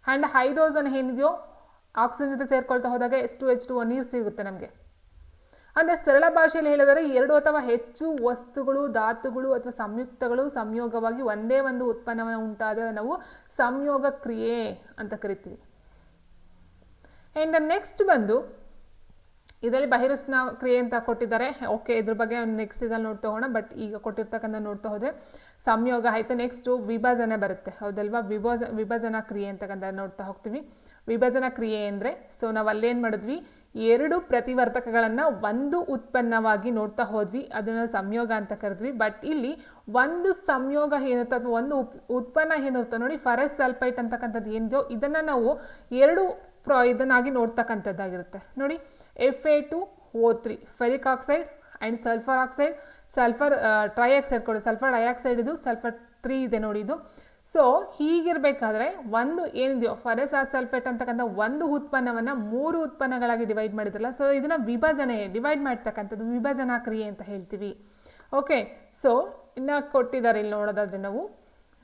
ಆ್ಯಂಡ್ ಹೈಡ್ರೋಜನ್ ಏನಿದೆಯೋ ಆಕ್ಸಿಜನ್ ಜೊತೆ ಸೇರ್ಕೊಳ್ತಾ ಹೋದಾಗ H2O ನೀರು ಸಿಗುತ್ತೆ ನಮಗೆ. ಅಂದರೆ ಸರಳ ಭಾಷೆಯಲ್ಲಿ ಹೇಳಿದರೆ ಎರಡು ಅಥವಾ ಹೆಚ್ಚು ವಸ್ತುಗಳು, ಧಾತುಗಳು ಅಥವಾ ಸಂಯುಕ್ತಗಳು ಸಂಯೋಗವಾಗಿ ಒಂದೇ ಒಂದು ಉತ್ಪನ್ನವನ್ನು ಉಂಟಾದ ನಾವು ಸಂಯೋಗ ಕ್ರಿಯೆ ಅಂತ ಕರಿತೀವಿ. ಆ್ಯಂಡ್ ನೆಕ್ಸ್ಟ್ ಬಂದು ಇದರಲ್ಲಿ ಬಹಿರುಷ್ಣ ಕ್ರಿಯೆ ಅಂತ ಕೊಟ್ಟಿದ್ದಾರೆ. ಓಕೆ, ಇದ್ರ ಬಗ್ಗೆ ನೆಕ್ಸ್ಟ್ ಇದನ್ನು ನೋಡ್ತಾ ಹೋಗೋಣ. ಬಟ್ ಈಗ ಕೊಟ್ಟಿರ್ತಕ್ಕಂಥ ನೋಡ್ತಾ ಹೋದರೆ ಸಂಯೋಗ ಆಯಿತು. ನೆಕ್ಸ್ಟು ವಿಭಜನೆ ಬರುತ್ತೆ, ಹೌದಲ್ವಾ. ವಿಭಜನಾ ಕ್ರಿಯೆ ಅಂತಕ್ಕಂಥ ನೋಡ್ತಾ ಹೋಗ್ತೀವಿ. ವಿಭಜನಾ ಕ್ರಿಯೆ ಅಂದರೆ ಸೊ ನಾವು ಅಲ್ಲೇನು ಮಾಡಿದ್ವಿ, ಎರಡು ಪ್ರತಿವರ್ತಕಗಳನ್ನು ಒಂದು ಉತ್ಪನ್ನವಾಗಿ ನೋಡ್ತಾ ಹೋದ್ವಿ, ಅದನ್ನು ಸಂಯೋಗ ಅಂತ ಕರೆದ್ವಿ. ಬಟ್ ಇಲ್ಲಿ ಒಂದು ಸಂಯೋಗ ಏನಿರುತ್ತೆ ಅಥವಾ ಒಂದು ಉತ್ಪನ್ನ ಏನಿರುತ್ತೆ ನೋಡಿ, ಫೆರಸ್ ಸಲ್ಫೈಟ್ ಅಂತಕ್ಕಂಥದ್ದು ಏನಿದೆಯೋ ಇದನ್ನು ನಾವು ಎರಡು ಇದನ್ನಾಗಿ ನೋಡ್ತಕ್ಕಂಥದ್ದಾಗಿರುತ್ತೆ ನೋಡಿ. Fa2O3 ferric oxide and sulphur oxide, sulphur trioxide ಕೊಡು, ಸಲ್ಫರ್ ಡೈಆಕ್ಸೈಡ್ ಇದು, ಸಲ್ಫರ್ 3 ಇದೆ ನೋಡಿ ಇದು. ಸೊ ಹೀಗಿರಬೇಕಾದ್ರೆ ಒಂದು ಏನಿದೆಯೋ ಫೆರಸ್ ಸಲ್ಫೇಟ್ ಅಂತಕ್ಕಂಥ ಒಂದು ಉತ್ಪನ್ನವನ್ನು 3 ಉತ್ಪನ್ನಗಳಾಗಿ ಡಿವೈಡ್ ಮಾಡಿದ್ರಲ್ಲ, ಸೊ ಇದನ್ನು ಡಿವೈಡ್ ಮಾಡ್ತಕ್ಕಂಥದ್ದು ವಿಭಜನಾ ಕ್ರಿಯೆ ಅಂತ ಹೇಳ್ತೀವಿ. ಓಕೆ, ಸೊ ಇನ್ನು ಕೊಟ್ಟಿದ್ದಾರೆ ಇಲ್ಲಿ ನೋಡೋದಾದ್ರೆ ನಾವು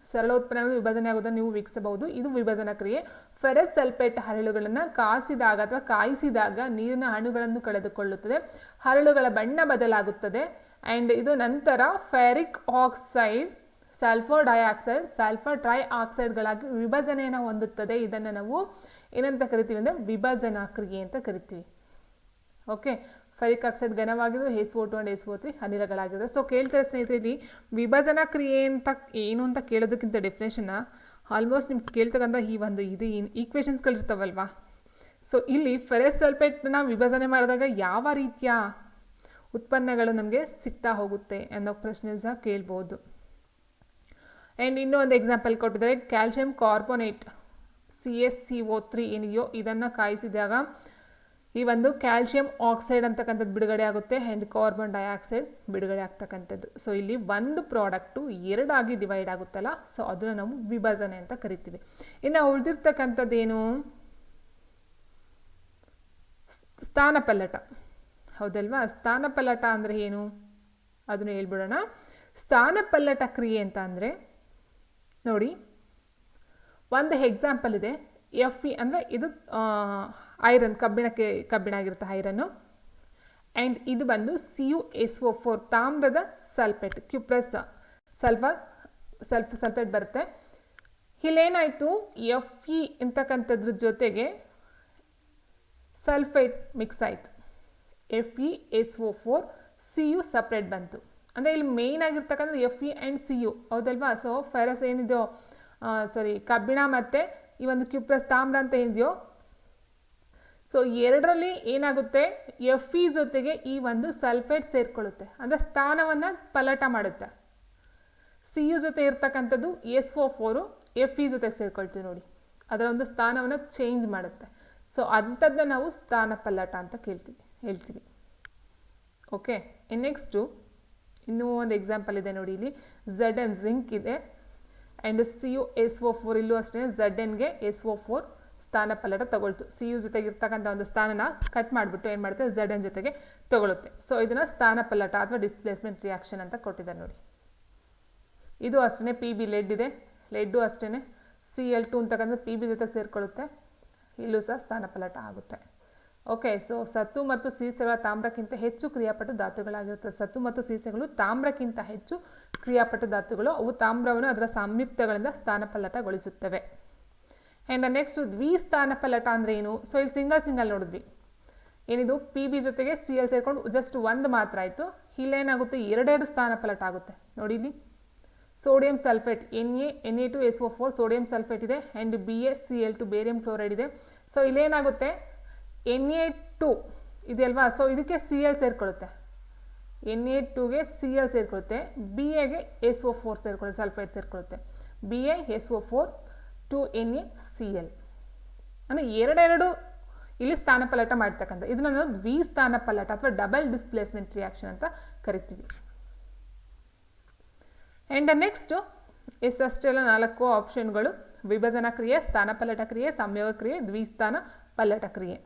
ಸರಳ ಉತ್ಪನ್ನಗಳು ವಿಭಜನೆ ಆಗೋದನ್ನು ನೀವು ವೀಕ್ಷಿಸಬಹುದು. ಇದು ವಿಭಜನಾ ಕ್ರಿಯೆ. ಫೆರಸ್ ಸಲ್ಫೇಟ್ ಹರಳುಗಳನ್ನು ಕಾಸಿದಾಗ ಅಥವಾ ಕಾಯಿಸಿದಾಗ ನೀರಿನ ಅಣುಗಳನ್ನು ಕಳೆದುಕೊಳ್ಳುತ್ತದೆ, ಹರಳುಗಳ ಬಣ್ಣ ಬದಲಾಗುತ್ತದೆ. ಆ್ಯಂಡ್ ಇದು ನಂತರ ferric oxide, sulphur dioxide, sulphur ಟ್ರೈ ಆಕ್ಸೈಡ್ಗಳಾಗಿ ವಿಭಜನೆಯನ್ನು ಹೊಂದುತ್ತದೆ. ಇದನ್ನು ನಾವು ಏನಂತ ಕರಿತೀವಿ ಅಂದರೆ ವಿಭಜನಾ ಕ್ರಿಯೆ ಅಂತ ಕರಿತೀವಿ. ಓಕೆ, ಫೆರಿಕ್ ಆಕ್ಸೈಡ್ ಘನವಾಗಿದ್ದು SO2 ಆ್ಯಂಡ್ SO3 ಅನಿಲಗಳಾಗಿದೆ. ಸೊ ಕೇಳ್ತಾರೆ ಸ್ನೇಹಿತರೆ, ಇಲ್ಲಿ ವಿಭಜನಾ ಕ್ರಿಯೆ ಅಂತ ಏನು ಅಂತ ಕೇಳೋದಕ್ಕಿಂತ ಡೆಫಿನೇಷನ್ನ ಆಲ್ಮೋಸ್ಟ್ ನಿಮ್ಗೆ ಕೇಳ್ತಕ್ಕಂಥ ಈ ಒಂದು ಇದು ಈಕ್ವೇಷನ್ಸ್ಗಳಿರ್ತಾವಲ್ವಾ, ಸೊ ಇಲ್ಲಿ ಫೆರಸ್ ಸಲ್ಫೇಟ್ನ ವಿಭಜನೆ ಮಾಡಿದಾಗ ಯಾವ ರೀತಿಯ ಉತ್ಪನ್ನಗಳು ನಮಗೆ ಸಿಗ್ತಾ ಹೋಗುತ್ತೆ ಅನ್ನೋ ಪ್ರಶ್ನೆ ಸಹ ಕೇಳ್ಬೋದು. ಆ್ಯಂಡ್ ಇನ್ನೂ ಒಂದು ಎಕ್ಸಾಂಪಲ್ ಕೊಟ್ಟಿದ್ದಾರೆ. ಕ್ಯಾಲ್ಸಿಯಂ ಕಾರ್ಬೋನೇಟ್ CaCO3 ಏನಿದೆಯೋ ಇದನ್ನು ಕಾಯಿಸಿದಾಗ ಈ ಒಂದು ಕ್ಯಾಲ್ಸಿಯಂ ಆಕ್ಸೈಡ್ ಅಂತಕ್ಕಂಥದ್ದು ಬಿಡುಗಡೆ ಆಗುತ್ತೆ ಆ್ಯಂಡ್ ಕಾರ್ಬನ್ ಡೈಆಕ್ಸೈಡ್ ಬಿಡುಗಡೆ ಆಗ್ತಕ್ಕಂಥದ್ದು. ಸೊ ಇಲ್ಲಿ ಒಂದು ಪ್ರಾಡಕ್ಟು ಎರಡಾಗಿ ಡಿವೈಡ್ ಆಗುತ್ತಲ್ಲ, ಸೊ ಅದನ್ನು ನಾವು ವಿಭಜನೆ ಅಂತ ಕರಿತೀವಿ. ಇನ್ನು ಉಳಿದಿರ್ತಕ್ಕಂಥದ್ದೇನು, ಸ್ಥಾನಪಲ್ಲಟ, ಹೌದಲ್ವಾ. ಸ್ಥಾನಪಲ್ಲಟ ಅಂದರೆ ಏನು ಅದನ್ನು ಹೇಳ್ಬಿಡೋಣ. ಸ್ಥಾನಪಲ್ಲಟ ಕ್ರಿಯೆ ಅಂತ ಅಂದರೆ ನೋಡಿ, ಒಂದು ಎಕ್ಸಾಂಪಲ್ ಇದೆ. Fe ಅಂದರೆ ಇದು ಐರನ್, ಕಬ್ಬಿಣ ಆಗಿರುತ್ತೆ ಐರನ್ನು. ಆ್ಯಂಡ್ ಇದು ಬಂದು CuSO4 ತಾಮ್ರದ ಸಲ್ಫೇಟ್, ಕ್ಯುಪ್ರಸ್ ಸಲ್ಫೇಟ್ ಬರುತ್ತೆ. ಇಲ್ಲೇನಾಯಿತು, Fe ಅಂತಕ್ಕಂಥದ್ರ ಜೊತೆಗೆ ಸಲ್ಫೇಟ್ ಮಿಕ್ಸ್ ಆಯಿತು, FeSO4 Cu ಸಪ್ರೇಟ್ ಬಂತು. ಅಂದರೆ ಇಲ್ಲಿ ಮೇಯ್ನ್ ಆಗಿರ್ತಕ್ಕಂಥದ್ದು Fe ಆ್ಯಂಡ್ Cu, ಹೌದಲ್ವಾ. ಸೊ ಫೆರಸ್ ಏನಿದೆಯೋ ಕಬ್ಬಿಣ ಮತ್ತು ಈ ಒಂದು ಕ್ಯುಪ್ರಸ್ ತಾಮ್ರ ಅಂತ ಏನಿದೆಯೋ, ಸೊ ಎರಡರಲ್ಲಿ ಏನಾಗುತ್ತೆ, Fe ಜೊತೆಗೆ ಈ ಒಂದು ಸಲ್ಫೇಟ್ ಸೇರಿಕೊಳ್ಳುತ್ತೆ, ಅಂದರೆ ಸ್ಥಾನವನ್ನು ಪಲ್ಲಟ ಮಾಡುತ್ತೆ. Cu ಜೊತೆ ಇರ್ತಕ್ಕಂಥದ್ದು SO4 Fe ಜೊತೆಗೆ ಸೇರ್ಕೊಳ್ತೀವಿ ನೋಡಿ. ಅದರ ಒಂದು ಸ್ಥಾನವನ್ನು ಚೇಂಜ್ ಮಾಡುತ್ತೆ. ಸೊ ಅಂಥದ್ದನ್ನ ನಾವು ಸ್ಥಾನಪಲ್ಲಟ ಅಂತ ಹೇಳ್ತೀವಿ. ಓಕೆ, ನೆಕ್ಸ್ಟು ಇನ್ನೂ ಒಂದು ಎಕ್ಸಾಂಪಲ್ ಇದೆ ನೋಡಿ. ಇಲ್ಲಿ ZN ಜಿಂಕ್ ಇದೆ ಆ್ಯಂಡ್ CuSO4 ಇಲ್ಲೂ ಅಷ್ಟೇ ZNಗೆ SO4 ಸ್ಥಾನಪಲ್ಲಟ ತಗೊಳ್ತು. CU ಜೊತೆಗೆ ಇರ್ತಕ್ಕಂಥ ಒಂದು ಸ್ಥಾನನ ಕಟ್ ಮಾಡಿಬಿಟ್ಟು ಏನು ಮಾಡುತ್ತೆ, ZN ಜೊತೆಗೆ ತಗೊಳುತ್ತೆ. ಸೊ ಇದನ್ನು ಸ್ಥಾನಪಲ್ಲಟ ಅಥವಾ ಡಿಸ್ಪ್ಲೇಸ್ಮೆಂಟ್ ರಿಯಾಕ್ಷನ್ ಅಂತ ಕೊಟ್ಟಿದ್ದಾರೆ ನೋಡಿ. ಇದು ಅಷ್ಟೇ PB ಲೆಡ್ ಇದೆ, ಲೆಡ್ಡು ಅಷ್ಟೇ Cl2 ಅಂತಕ್ಕಂಥ PB ಜೊತೆಗೆ ಸೇರಿಕೊಳ್ಳುತ್ತೆ. ಇಲ್ಲೂ ಸಹ ಸ್ಥಾನಪಲ್ಲಟ ಆಗುತ್ತೆ. ಓಕೆ, ಸೊ ಸತು ಮತ್ತು ಸೀಸೆಗಳ ತಾಮ್ರಕ್ಕಿಂತ ಹೆಚ್ಚು ಕ್ರಿಯಾಪಟ್ಟು ಧಾತುಗಳಾಗಿರುತ್ತೆ. ಸತು ಮತ್ತು ಸೀಸೆಗಳು ತಾಮ್ರಕ್ಕಿಂತ ಹೆಚ್ಚು ಕ್ರಿಯಾಪಟ್ಟು ಧಾತುಗಳು. ಅವು ತಾಮ್ರವನ್ನು ಅದರ ಸಂಯುಕ್ತಗಳಿಂದ ಸ್ಥಾನಪಲ್ಲಟಗೊಳಿಸುತ್ತವೆ. ಆ್ಯಂಡ್ ನೆಕ್ಸ್ಟ್ ದ್ವಿಸ್ಥಾನಪಲ್ಲಟ ಅಂದರೆ ಏನು? ಸೊ ಇಲ್ಲಿ ಸಿಂಗಲ್ ನೋಡಿದ್ವಿ. ಏನಿದು PB ಜೊತೆಗೆ Cl ಸೇರಿಕೊಂಡು ಜಸ್ಟ್ ಒಂದು ಮಾತ್ರ ಆಯಿತು. ಇಲ್ಲೇನಾಗುತ್ತೆ, ಎರಡೆರಡು ಸ್ಥಾನಪಲ್ಲಟ ಆಗುತ್ತೆ ನೋಡಿ. ಇಲ್ಲಿ sodium sulphate Na2SO4 sodium sulphate ಇದೆ ಆ್ಯಂಡ್ BaCl2 ಬೇರಿಯಂ ಕ್ಲೋರೈಡ್ ಇದೆ. ಸೊ ಇಲ್ಲೇನಾಗುತ್ತೆ, Na2 ಇದೆಯಲ್ವಾ, ಸೊ ಇದಕ್ಕೆ Cl ಸೇರಿಕೊಳ್ಳುತ್ತೆ, Na2ಗೆ Cl ಸೇರಿಕೊಳ್ಳುತ್ತೆ, Baಗೆ SO4 ಸೇರಿಕೊಳ್ಳುತ್ತೆ, ಸಲ್ಫೇಟ್ ಸೇರಿಕೊಳ್ಳುತ್ತೆ, BaSO4 2NaCl. ಅಂದರೆ ಎರಡೆರಡು ಇಲ್ಲಿ ಸ್ಥಾನಪಲ್ಲಟ ಮಾಡ್ತಕ್ಕಂಥ ಇದನ್ನು ನಾವು ದ್ವಿಸ್ಥಾನಪಲ್ಲಟ ಅಥವಾ ಡಬಲ್ ಡಿಸ್ಪ್ಲೇಸ್ಮೆಂಟ್ ರಿಯಾಕ್ಷನ್ ಅಂತ ಕರಿತೀವಿ. ಆ್ಯಂಡ್ ನೆಕ್ಸ್ಟು ಅಷ್ಟೆಲ್ಲ 4 ಆಪ್ಷನ್ಗಳು: ವಿಭಜನಾ ಕ್ರಿಯೆ, ಸ್ಥಾನಪಲ್ಲಟ ಕ್ರಿಯೆ, ಸಂಯೋಗ ಕ್ರಿಯೆ, ದ್ವಿಸ್ಥಾನ ಪಲ್ಲಟ ಕ್ರಿಯೆ.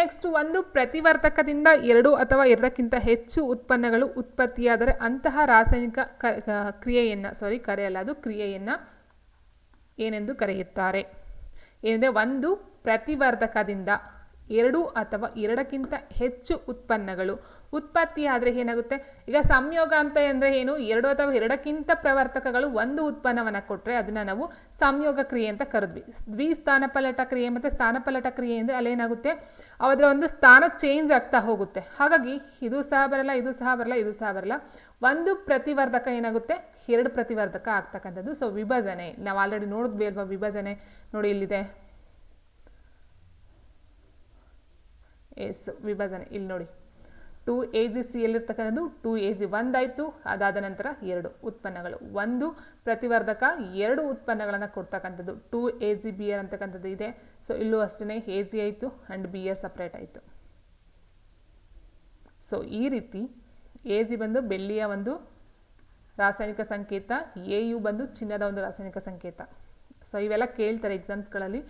ನೆಕ್ಸ್ಟ್ ಒಂದು ಪ್ರತಿವರ್ತಕದಿಂದ 2 ಅಥವಾ 2ಕ್ಕಿಂತ ಹೆಚ್ಚು ಉತ್ಪನ್ನಗಳು ಉತ್ಪತ್ತಿಯಾದರೆ ಅಂತಹ ರಾಸಾಯನಿಕ ಕ್ರಿಯೆಯನ್ನು ಏನೆಂದು ಕರೆಯುತ್ತಾರೆ? ಏನಿದೆ, ಒಂದು ಪ್ರತಿವರ್ಧಕದಿಂದ 2 ಅಥವಾ 2ಕ್ಕಿಂತ ಹೆಚ್ಚು ಉತ್ಪನ್ನಗಳು ಉತ್ಪತ್ತಿಯಾದರೆ ಏನಾಗುತ್ತೆ? ಈಗ ಸಂಯೋಗ ಅಂತ ಅಂದರೆ ಏನು? 2 ಅಥವಾ 2ಕ್ಕಿಂತ ಪ್ರವರ್ತಕಗಳು ಒಂದು ಉತ್ಪನ್ನವನ್ನು ಕೊಟ್ಟರೆ ಅದನ್ನು ನಾವು ಸಂಯೋಗ ಕ್ರಿಯೆ ಅಂತ ಕರೆದ್ವಿ. ದ್ವಿಸ್ಥಾನಪಲ್ಲಟ ಕ್ರಿಯೆ ಮತ್ತು ಸ್ಥಾನಪಲ್ಲಟ ಕ್ರಿಯೆ ಅಂದರೆ ಅಲ್ಲೇನಾಗುತ್ತೆ, ಅದರ ಒಂದು ಸ್ಥಾನ ಚೇಂಜ್ ಆಗ್ತಾ ಹೋಗುತ್ತೆ. ಹಾಗಾಗಿ ಇದು ಸಹ ಬರಲ್ಲ, ಇದು ಸಹ ಬರಲ್ಲ, ಇದು ಸಹ ಬರಲ್ಲ. ಒಂದು ಪ್ರತಿವರ್ಧಕ ಏನಾಗುತ್ತೆ, 2 ಪ್ರತಿವರ್ಧಕ ಆಗ್ತಕ್ಕಂಥದ್ದು. ಸೊ ವಿಭಜನೆ ನಾವು ಆಲ್ರೆಡಿ ನೋಡಿದ್ವಿ ಅಲ್ವಾ, ವಿಭಜನೆ ನೋಡಿ ಇಲ್ಲಿದೆ. ವಿಭಜನೆ ಇಲ್ಲಿ ನೋಡಿ, 2AgCl ಇರ್ತಕ್ಕಂಥದ್ದು 2Ag ಒಂದಾಯಿತು. ಅದಾದ ನಂತರ 2 ಉತ್ಪನ್ನಗಳು, ಒಂದು ಪ್ರತಿವರ್ಧಕ 2 ಉತ್ಪನ್ನಗಳನ್ನು ಕೊಡ್ತಕ್ಕಂಥದ್ದು 2AgBr ಅಂತಕ್ಕಂಥದ್ದು ಇದೆ. ಸೊ ಇಲ್ಲೂ ಅಷ್ಟೇ Ag ಆಯಿತು ಆ್ಯಂಡ್ Br ಸಪ್ರೇಟ್ ಆಯಿತು. ಸೊ ಈ ರೀತಿ Ag ಬಂದು ಬೆಳ್ಳಿಯ ಒಂದು ರಾಸಾಯನಿಕ ಸಂಕೇತ, Au ಬಂದು ಚಿನ್ನದ ಒಂದು ರಾಸಾಯನಿಕ ಸಂಕೇತ. ಸೊ ಇವೆಲ್ಲ ಕೇಳ್ತಾರೆ ಎಕ್ಸಾಮ್ಸ್ಗಳಲ್ಲಿ.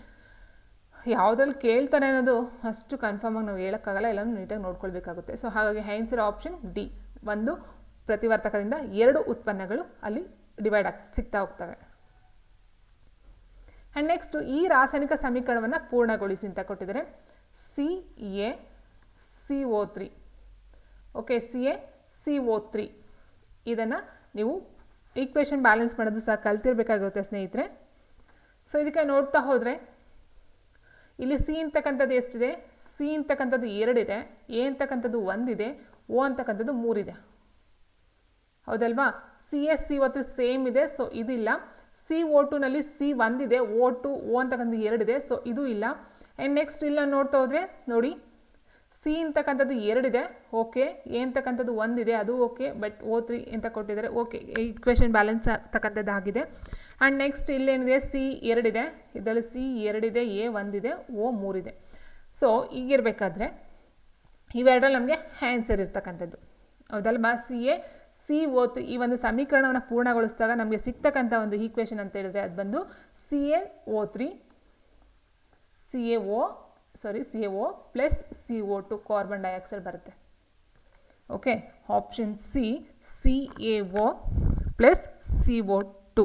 ಯಾವುದ್ರಲ್ಲಿ ಕೇಳ್ತಾರೆ ಅನ್ನೋದು ಅಷ್ಟು ಕನ್ಫರ್ಮ್ ಆಗಿ ನಾವು ಹೇಳೋಕ್ಕಾಗಲ್ಲ, ಎಲ್ಲನೂ ನೀಟಾಗಿ ನೋಡ್ಕೊಳ್ಬೇಕಾಗುತ್ತೆ. ಸೊ ಹಾಗಾಗಿ ಆನ್ಸರ್ ಆಪ್ಷನ್ ಡಿ, ಒಂದು ಪ್ರತಿವರ್ತಕದಿಂದ 2 ಉತ್ಪನ್ನಗಳು ಅಲ್ಲಿ ಡಿವೈಡ್ ಸಿಗ್ತಾ ಹೋಗ್ತವೆ. ಆ್ಯಂಡ್ ನೆಕ್ಸ್ಟ್ ಈ ರಾಸಾಯನಿಕ ಸಮೀಕರಣವನ್ನು ಪೂರ್ಣಗೊಳಿಸಿ ಅಂತ ಕೊಟ್ಟಿದ್ದಾರೆ. CaCO3 ಓಕೆ, CaCO3 ಇದನ್ನು ನೀವು ಈಕ್ವೇಷನ್ ಬ್ಯಾಲೆನ್ಸ್ ಮಾಡೋದು ಸಹ ಕಲ್ತಿರ್ಬೇಕಾಗುತ್ತೆ ಸ್ನೇಹಿತರೆ. ಸೊ ಇದಕ್ಕೆ ನೋಡ್ತಾ ಹೋದರೆ ಇಲ್ಲಿ ಸಿ ಅಂತಕ್ಕಂಥದ್ದು ಎಷ್ಟಿದೆ? ಸಿ ಅಂತಕ್ಕಂಥದ್ದು 2 ಇದೆ, ಎ ಅಂತಕ್ಕಂಥದ್ದು 1 ಇದೆ, ಓ ಅಂತಕ್ಕಂಥದ್ದು 3 ಇದೆ, ಹೌದಲ್ವಾ? CaCO3 ಸೇಮ್ ಇದೆ, ಸೊ ಇದಿಲ್ಲ. CO2ನಲ್ಲಿ C 1 ಇದೆ, O2 ಓ ಅಂತಕ್ಕಂಥದ್ದು 2 ಇದೆ, ಸೊ ಇದು ಇಲ್ಲ. ಆ್ಯಂಡ್ ನೆಕ್ಸ್ಟ್ ಇಲ್ಲ ನೋಡ್ತಾ ಹೋದರೆ ನೋಡಿ, ಸಿ ಅಂತಕ್ಕಂಥದ್ದು 2 ಇದೆ, ಓಕೆ, ಎ ಅಂತಕ್ಕಂಥದ್ದು 1 ಇದೆ, ಅದು ಓಕೆ, ಬಟ್ O3 ಅಂತ ಕೊಟ್ಟಿದ್ದಾರೆ, ಓಕೆ, ಈಕ್ವೇಷನ್ ಬ್ಯಾಲೆನ್ಸ್ ಆಗ್ತಕ್ಕಂಥದ್ದು ಆಗಿದೆ. ಆ್ಯಂಡ್ ನೆಕ್ಸ್ಟ್ ಇಲ್ಲೇನಿದೆ, ಸಿ 2 ಇದೆ, ಇದರಲ್ಲಿ ಸಿ 2 ಇದೆ, ಎ 1 ಇದೆ, ಓ 3 ಇದೆ. ಸೊ ಈಗಿರಬೇಕಾದ್ರೆ ಇವೆರಡರಲ್ಲಿ ನಮಗೆ ಆನ್ಸರ್ ಇರ್ತಕ್ಕಂಥದ್ದು, ಹೌದಲ್ವಾ? CaCO3 ಈ ಒಂದು ಸಮೀಕರಣವನ್ನು ಪೂರ್ಣಗೊಳಿಸಿದಾಗ ನಮಗೆ ಸಿಗ್ತಕ್ಕಂಥ ಒಂದು ಈಕ್ವೇಷನ್ ಅಂತ ಹೇಳಿದ್ರೆ ಅದು ಬಂದು CaO plus CO2 carbon dioxide ಬರುತ್ತೆ. Okay, option C CaO plus CO2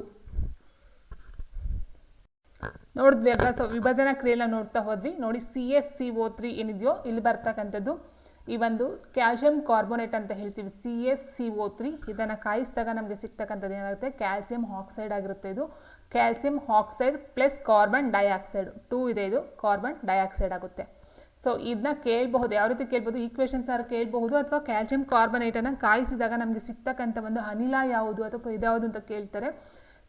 ನೋಡಿದ್ವಿ ಅಲ್ವಾ? ಸೊ ವಿಭಜನಾ ಕ್ರಿಯೆಲ್ಲ ನೋಡ್ತಾ ಹೋದ್ವಿ ನೋಡಿ. CaCO3 ಏನಿದೆಯೋ ಇಲ್ಲಿ ಬರ್ತಕ್ಕಂಥದ್ದು ಈ ಒಂದು ಕ್ಯಾಲ್ಸಿಯಂ ಕಾರ್ಬೋನೇಟ್ ಅಂತ ಹೇಳ್ತೀವಿ, CaCO3. ಇದನ್ನು ಕಾಯಿಸಿದಾಗ ನಮಗೆ ಸಿಗ್ತಕ್ಕಂಥದ್ದು ಏನಾಗುತ್ತೆ, ಕ್ಯಾಲ್ಸಿಯಂ ಆಕ್ಸೈಡ್ ಆಗಿರುತ್ತೆ. ಇದು calcium oxide plus carbon dioxide 2 ಇದೆ, ಇದು ಕಾರ್ಬನ್ ಡೈಆಕ್ಸೈಡ್ ಆಗುತ್ತೆ. ಸೊ ಇದನ್ನ ಕೇಳಬಹುದು, ಯಾವ ರೀತಿ ಕೇಳ್ಬೋದು, ಈಕ್ವೇಷನ್ಸ್ ಆರು ಕೇಳಬಹುದು, ಅಥವಾ ಕ್ಯಾಲ್ಸಿಯಂ ಕಾರ್ಬನೇಟನ್ನು ಕಾಯಿಸಿದಾಗ ನಮಗೆ ಸಿಗ್ತಕ್ಕಂಥ ಒಂದು ಅನಿಲ ಯಾವುದು ಅಥವಾ ಇದ್ಯಾವುದು ಅಂತ ಕೇಳ್ತಾರೆ.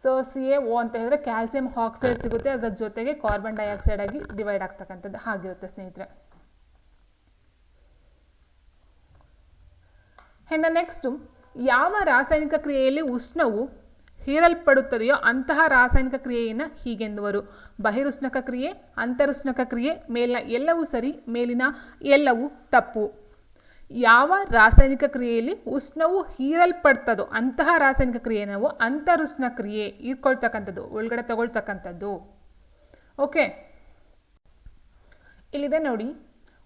ಸೊ CaO ಅಂತ ಹೇಳಿದ್ರೆ ಕ್ಯಾಲ್ಸಿಯಂ ಆಕ್ಸೈಡ್ ಸಿಗುತ್ತೆ, ಅದರ ಜೊತೆಗೆ ಕಾರ್ಬನ್ ಡೈಆಕ್ಸೈಡ್ ಆಗಿ ಡಿವೈಡ್ ಆಗ್ತಕ್ಕಂಥದ್ದು ಆಗಿರುತ್ತೆ ಸ್ನೇಹಿತರೆ. ಆ್ಯಂಡ್ ನೆಕ್ಸ್ಟು ಯಾವ ರಾಸಾಯನಿಕ ಕ್ರಿಯೆಯಲ್ಲಿ ಉಷ್ಣವು ಹೀರಲ್ಪಡುತ್ತದೆಯೋ ಅಂತಹ ರಾಸಾಯನಿಕ ಕ್ರಿಯೆಯನ್ನು ಹೀಗೆನ್ನುವರು. ಬಹಿರುಷ್ಣಕ ಕ್ರಿಯೆ, ಅಂತರುಷ್ಣಕ ಕ್ರಿಯೆ, ಮೇಲಿನ ಎಲ್ಲವೂ ಸರಿ, ಮೇಲಿನ ಎಲ್ಲವೂ ತಪ್ಪು. ಯಾವ ರಾಸಾಯನಿಕ ಕ್ರಿಯೆಯಲ್ಲಿ ಉಷ್ಣವು ಹೀರಲ್ಪಡ್ತದೋ ಅಂತಹ ರಾಸಾಯನಿಕ ಕ್ರಿಯೆ ನಾವು ಅಂತರುಷ್ಣ ಕ್ರಿಯೆ, ಹೀರ್ಕೊಳ್ತಕ್ಕಂಥದ್ದು, ಒಳಗಡೆ ತಗೊಳ್ತಕ್ಕಂಥದ್ದು. ಓಕೆ, ಇಲ್ಲಿದೆ ನೋಡಿ,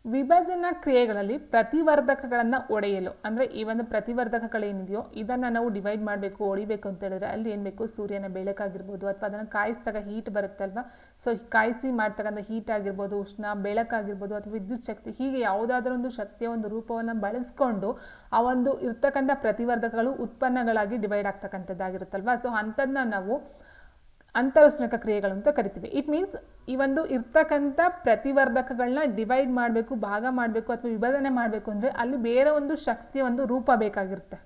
ವಿಭಜನಾ ಕ್ರಿಯೆಗಳಲ್ಲಿ ಪ್ರತಿವರ್ಧಕಗಳನ್ನು ಒಡೆಯಲು, ಅಂದರೆ ಈ ಒಂದು ಪ್ರತಿವರ್ಧಕಗಳೇನಿದೆಯೋ ಇದನ್ನು ನಾವು ಡಿವೈಡ್ ಮಾಡಬೇಕು, ಹೊಡಿಬೇಕು ಅಂತ ಹೇಳಿದ್ರೆ ಅಲ್ಲಿ ಏನು ಬೇಕು, ಸೂರ್ಯನ ಬೆಳಕಾಗಿರ್ಬೋದು ಅಥವಾ ಅದನ್ನು ಕಾಯಿಸಿದಾಗ ಹೀಟ್ ಬರುತ್ತಲ್ವ, ಸೊ ಕಾಯಿಸಿ ಮಾಡ್ತಕ್ಕಂಥ ಹೀಟ್ ಆಗಿರ್ಬೋದು, ಉಷ್ಣ, ಬೆಳಕಾಗಿರ್ಬೋದು ಅಥವಾ ವಿದ್ಯುತ್ ಶಕ್ತಿ, ಹೀಗೆ ಯಾವುದಾದ್ರೂ ಒಂದು ಶಕ್ತಿಯ ಒಂದು ರೂಪವನ್ನು ಬಳಸ್ಕೊಂಡು ಆ ಒಂದು ಇರ್ತಕ್ಕಂಥ ಪ್ರತಿವರ್ಧಕಗಳು ಉತ್ಪನ್ನಗಳಾಗಿ ಡಿವೈಡ್ ಆಗ್ತಕ್ಕಂಥದ್ದಾಗಿರುತ್ತಲ್ವ. ಸೊ ಅಂಥದ್ದನ್ನ ನಾವು ಅಂತರುಷ್ಣಕ ಕ್ರಿಯೆಗಳು ಅಂತ ಕರಿತೀವಿ. ಇಟ್ ಮೀನ್ಸ್ ಈ ಒಂದು ಇರ್ತಕ್ಕಂಥ ಪ್ರತಿವರ್ಧಕಗಳನ್ನ ಡಿವೈಡ್ ಮಾಡಬೇಕು, ಭಾಗ ಮಾಡಬೇಕು ಅಥವಾ ವಿಭಜನೆ ಮಾಡಬೇಕು ಅಂದರೆ ಅಲ್ಲಿ ಬೇರೆ ಒಂದು ಶಕ್ತಿಯ ಒಂದು ರೂಪ ಬೇಕಾಗಿರುತ್ತೆ.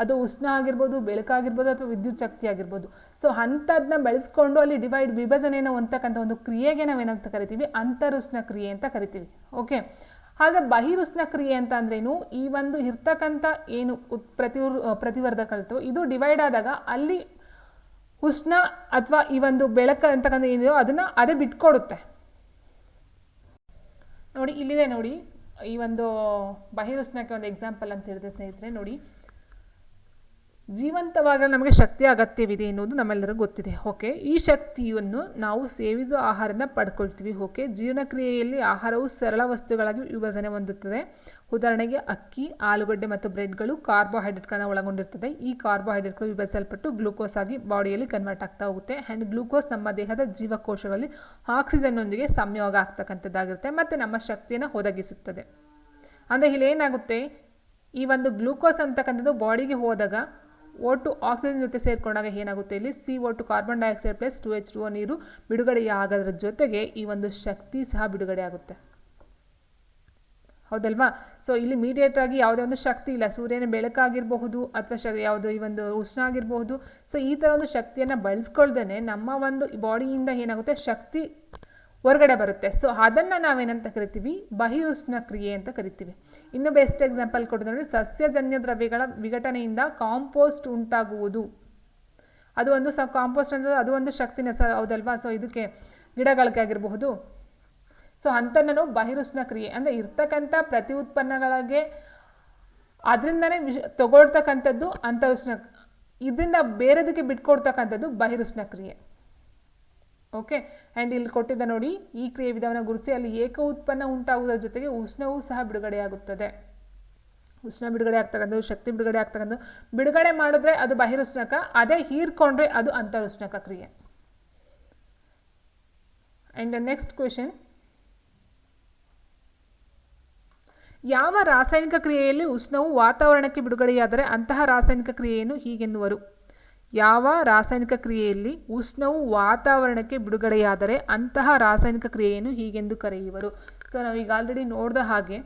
ಅದು ಉಷ್ಣ ಆಗಿರ್ಬೋದು, ಬೆಳಕಾಗಿರ್ಬೋದು ಅಥವಾ ವಿದ್ಯುತ್ ಶಕ್ತಿ ಆಗಿರ್ಬೋದು. ಸೊ ಅಂಥದ್ದನ್ನ ಬಳಸ್ಕೊಂಡು ಅಲ್ಲಿ ವಿಭಜನೆಯನ್ನು ಹೊಂದತಕ್ಕಂಥ ಒಂದು ಕ್ರಿಯೆಗೆ ನಾವೇನಂತ ಕರಿತೀವಿ, ಅಂತರುಷ್ಣ ಕ್ರಿಯೆ ಅಂತ ಕರಿತೀವಿ. ಓಕೆ, ಹಾಗೆ ಬಹಿರುಷ್ಣ ಕ್ರಿಯೆ ಅಂತ ಅಂದ್ರೇನು, ಈ ಒಂದು ಇರ್ತಕ್ಕಂಥ ಏನು ಪ್ರತಿವರ್ಧಕಗಳು ಇದು ಡಿವೈಡ್ ಆದಾಗ ಅಲ್ಲಿ ಉಷ್ಣ ಅಥವಾ ಈ ಒಂದು ಬೆಳಕು ಅಂತಕ್ಕಂಥ ಏನಿದೆಯೋ ಅದನ್ನು ಅದೇ ಬಿಟ್ಕೊಡುತ್ತೆ. ನೋಡಿ ಇಲ್ಲಿದೆ ನೋಡಿ, ಈ ಒಂದು ಬಹಿರುಷ್ಣಕ್ಕೆ ಒಂದು ಎಕ್ಸಾಂಪಲ್ ಅಂತ ಹೇಳಿದೆ ಸ್ನೇಹಿತರೆ. ನೋಡಿ, ಜೀವಂತವಾಗಲು ನಮಗೆ ಶಕ್ತಿಯ ಅಗತ್ಯವಿದೆ ಎನ್ನುವುದು ನಮ್ಮೆಲ್ಲರಿಗೂ ಗೊತ್ತಿದೆ. ಓಕೆ, ಈ ಶಕ್ತಿಯನ್ನು ನಾವು ಸೇವಿಸುವ ಆಹಾರದಿಂದ ಪಡ್ಕೊಳ್ತೀವಿ. ಓಕೆ, ಜೀರ್ಣಕ್ರಿಯೆಯಲ್ಲಿ ಆಹಾರವು ಸರಳ ವಸ್ತುಗಳಾಗಿ ವಿಭಜನೆ ಹೊಂದುತ್ತದೆ. ಉದಾಹರಣೆಗೆ ಅಕ್ಕಿ, ಆಲೂಗಡ್ಡೆ ಮತ್ತು ಬ್ರೆಡ್ಗಳು ಕಾರ್ಬೋಹೈಡ್ರೇಟ್ಗಳನ್ನ ಒಳಗೊಂಡಿರ್ತದೆ. ಈ ಕಾರ್ಬೋಹೈಡ್ರೇಟ್ಗಳು ವಿಭಜಿಸಲ್ಪಟ್ಟು ಗ್ಲೂಕೋಸ್ ಆಗಿ ಬಾಡಿಯಲ್ಲಿ ಕನ್ವರ್ಟ್ ಆಗ್ತಾ ಹೋಗುತ್ತೆ. ಆ್ಯಂಡ್ ಗ್ಲೂಕೋಸ್ ನಮ್ಮ ದೇಹದ ಜೀವಕೋಶಗಳಲ್ಲಿ ಆಕ್ಸಿಜನ್ನೊಂದಿಗೆ ಸಂಯೋಗ ಆಗ್ತಕ್ಕಂಥದ್ದಾಗಿರುತ್ತೆ ಮತ್ತು ನಮ್ಮ ಶಕ್ತಿಯನ್ನು ಒದಗಿಸುತ್ತದೆ. ಅಂದರೆ ಇಲ್ಲಿ ಏನಾಗುತ್ತೆ, ಈ ಒಂದು ಗ್ಲೂಕೋಸ್ ಅಂತಕ್ಕಂಥದ್ದು ಬಾಡಿಗೆ ಹೋದಾಗ O2 ಆಕ್ಸಿಜನ್ ಜೊತೆ ಸೇರಿಕೊಂಡಾಗ ಏನಾಗುತ್ತೆ, ಇಲ್ಲಿ CO2 carbon dioxide plus 2H2O ನೀರು ಬಿಡುಗಡೆಯಾಗೋದ್ರ ಜೊತೆಗೆ ಈ ಒಂದು ಶಕ್ತಿ ಸಹ ಬಿಡುಗಡೆ ಆಗುತ್ತೆ. ಹೌದಲ್ವಾ? ಸೊ ಇಲ್ಲಿ ಇಮಿಡಿಯೇಟ್ ಆಗಿ ಯಾವುದೇ ಒಂದು ಶಕ್ತಿ ಇಲ್ಲ, ಸೂರ್ಯನ ಬೆಳಕಾಗಿರಬಹುದು ಅಥವಾ ಯಾವುದೋ ಈ ಒಂದು ಉಷ್ಣ ಆಗಿರಬಹುದು. ಸೊ ಈ ಥರ ಒಂದು ಶಕ್ತಿಯನ್ನು ಬಳಸ್ಕೊಳ್ದೇ ನಮ್ಮ ಒಂದು ಬಾಡಿಯಿಂದ ಏನಾಗುತ್ತೆ, ಶಕ್ತಿ ಹೊರಗಡೆ ಬರುತ್ತೆ. ಸೊ ಅದನ್ನು ನಾವೇನಂತ ಕರಿತೀವಿ, ಬಹಿರುಷ್ಣ ಕ್ರಿಯೆ ಅಂತ ಕರಿತೀವಿ. ಇನ್ನು ಬೆಸ್ಟ್ ಎಕ್ಸಾಂಪಲ್ ಕೊಡೋದು ನೋಡಿ, ಸಸ್ಯಜನ್ಯ ದ್ರವ್ಯಗಳ ವಿಘಟನೆಯಿಂದ ಕಾಂಪೋಸ್ಟ್ ಉಂಟಾಗುವುದು. ಅದು ಒಂದು ಕಾಂಪೋಸ್ಟ್ ಅಂದರೆ ಅದು ಒಂದು ಶಕ್ತಿನೇ ಸರ್, ಹೌದಲ್ವಾ? ಸೊ ಇದಕ್ಕೆ ಗಿಡಗಳಿಗೆ ಆಗಿರಬಹುದು. ಸೊ ಅಂಥನ್ನು ಬಹಿರುಷ್ಣ ಕ್ರಿಯೆ ಅಂದರೆ ಇರ್ತಕ್ಕಂಥ ಪ್ರತಿ ಉತ್ಪನ್ನಗಳಿಗೆ ಅದರಿಂದನೇ ತಗೊಳ್ತಕ್ಕಂಥದ್ದು ಅಂತರುಷ್ಣ, ಇದರಿಂದ ಬೇರೆದಕ್ಕೆ ಬಿಟ್ಕೊಡ್ತಕ್ಕಂಥದ್ದು ಬಹಿರುಷ್ಣ ಕ್ರಿಯೆ. ಓಕೆ, ಆ್ಯಂಡ್ ಇಲ್ಲಿ ಕೊಟ್ಟಿದ್ದ ನೋಡಿ, ಈ ಕ್ರಿಯೆ ವಿಧಾನ ಗುರುತಿಸಿ ಅಲ್ಲಿ ಏಕ ಉತ್ಪನ್ನ ಉಂಟಾಗುವುದರ ಜೊತೆಗೆ ಉಷ್ಣವೂ ಸಹ ಬಿಡುಗಡೆಯಾಗುತ್ತದೆ. ಉಷ್ಣ ಬಿಡುಗಡೆ ಆಗ್ತಕ್ಕಂಥದ್ದು, ಶಕ್ತಿ ಬಿಡುಗಡೆ ಆಗ್ತಕ್ಕಂಥದ್ದು. ಬಿಡುಗಡೆ ಮಾಡಿದ್ರೆ ಅದು ಬಹಿರುಷ್ಣಕ, ಅದೇ ಹೀರ್ಕೊಂಡ್ರೆ ಅದು ಅಂತರುಷ್ಣಕ ಕ್ರಿಯೆ. ಆ್ಯಂಡ್ ನೆಕ್ಸ್ಟ್ ಕ್ವೆಶನ್, ಯಾವ ರಾಸಾಯನಿಕ ಕ್ರಿಯೆಯಲ್ಲಿ ಉಷ್ಣವು ವಾತಾವರಣಕ್ಕೆ ಬಿಡುಗಡೆಯಾದರೆ ಅಂತಹ ರಾಸಾಯನಿಕ ಕ್ರಿಯೆಯನ್ನು ಹೀಗೆನ್ನುವರು? ಯಾವ ರಾಸಾಯನಿಕ ಕ್ರಿಯೆಯಲ್ಲಿ ಉಷ್ಣವು ವಾತಾವರಣಕ್ಕೆ ಬಿಡುಗಡೆಯಾದರೆ ಅಂತಹ ರಾಸಾಯನಿಕ ಕ್ರಿಯೆಯನ್ನು ಹೀಗೆಂದು ಕರೆಯುವರು? ಸೊ ನಾವೀಗ ಆಲ್ರೆಡಿ ನೋಡಿದ ಹಾಗೆ,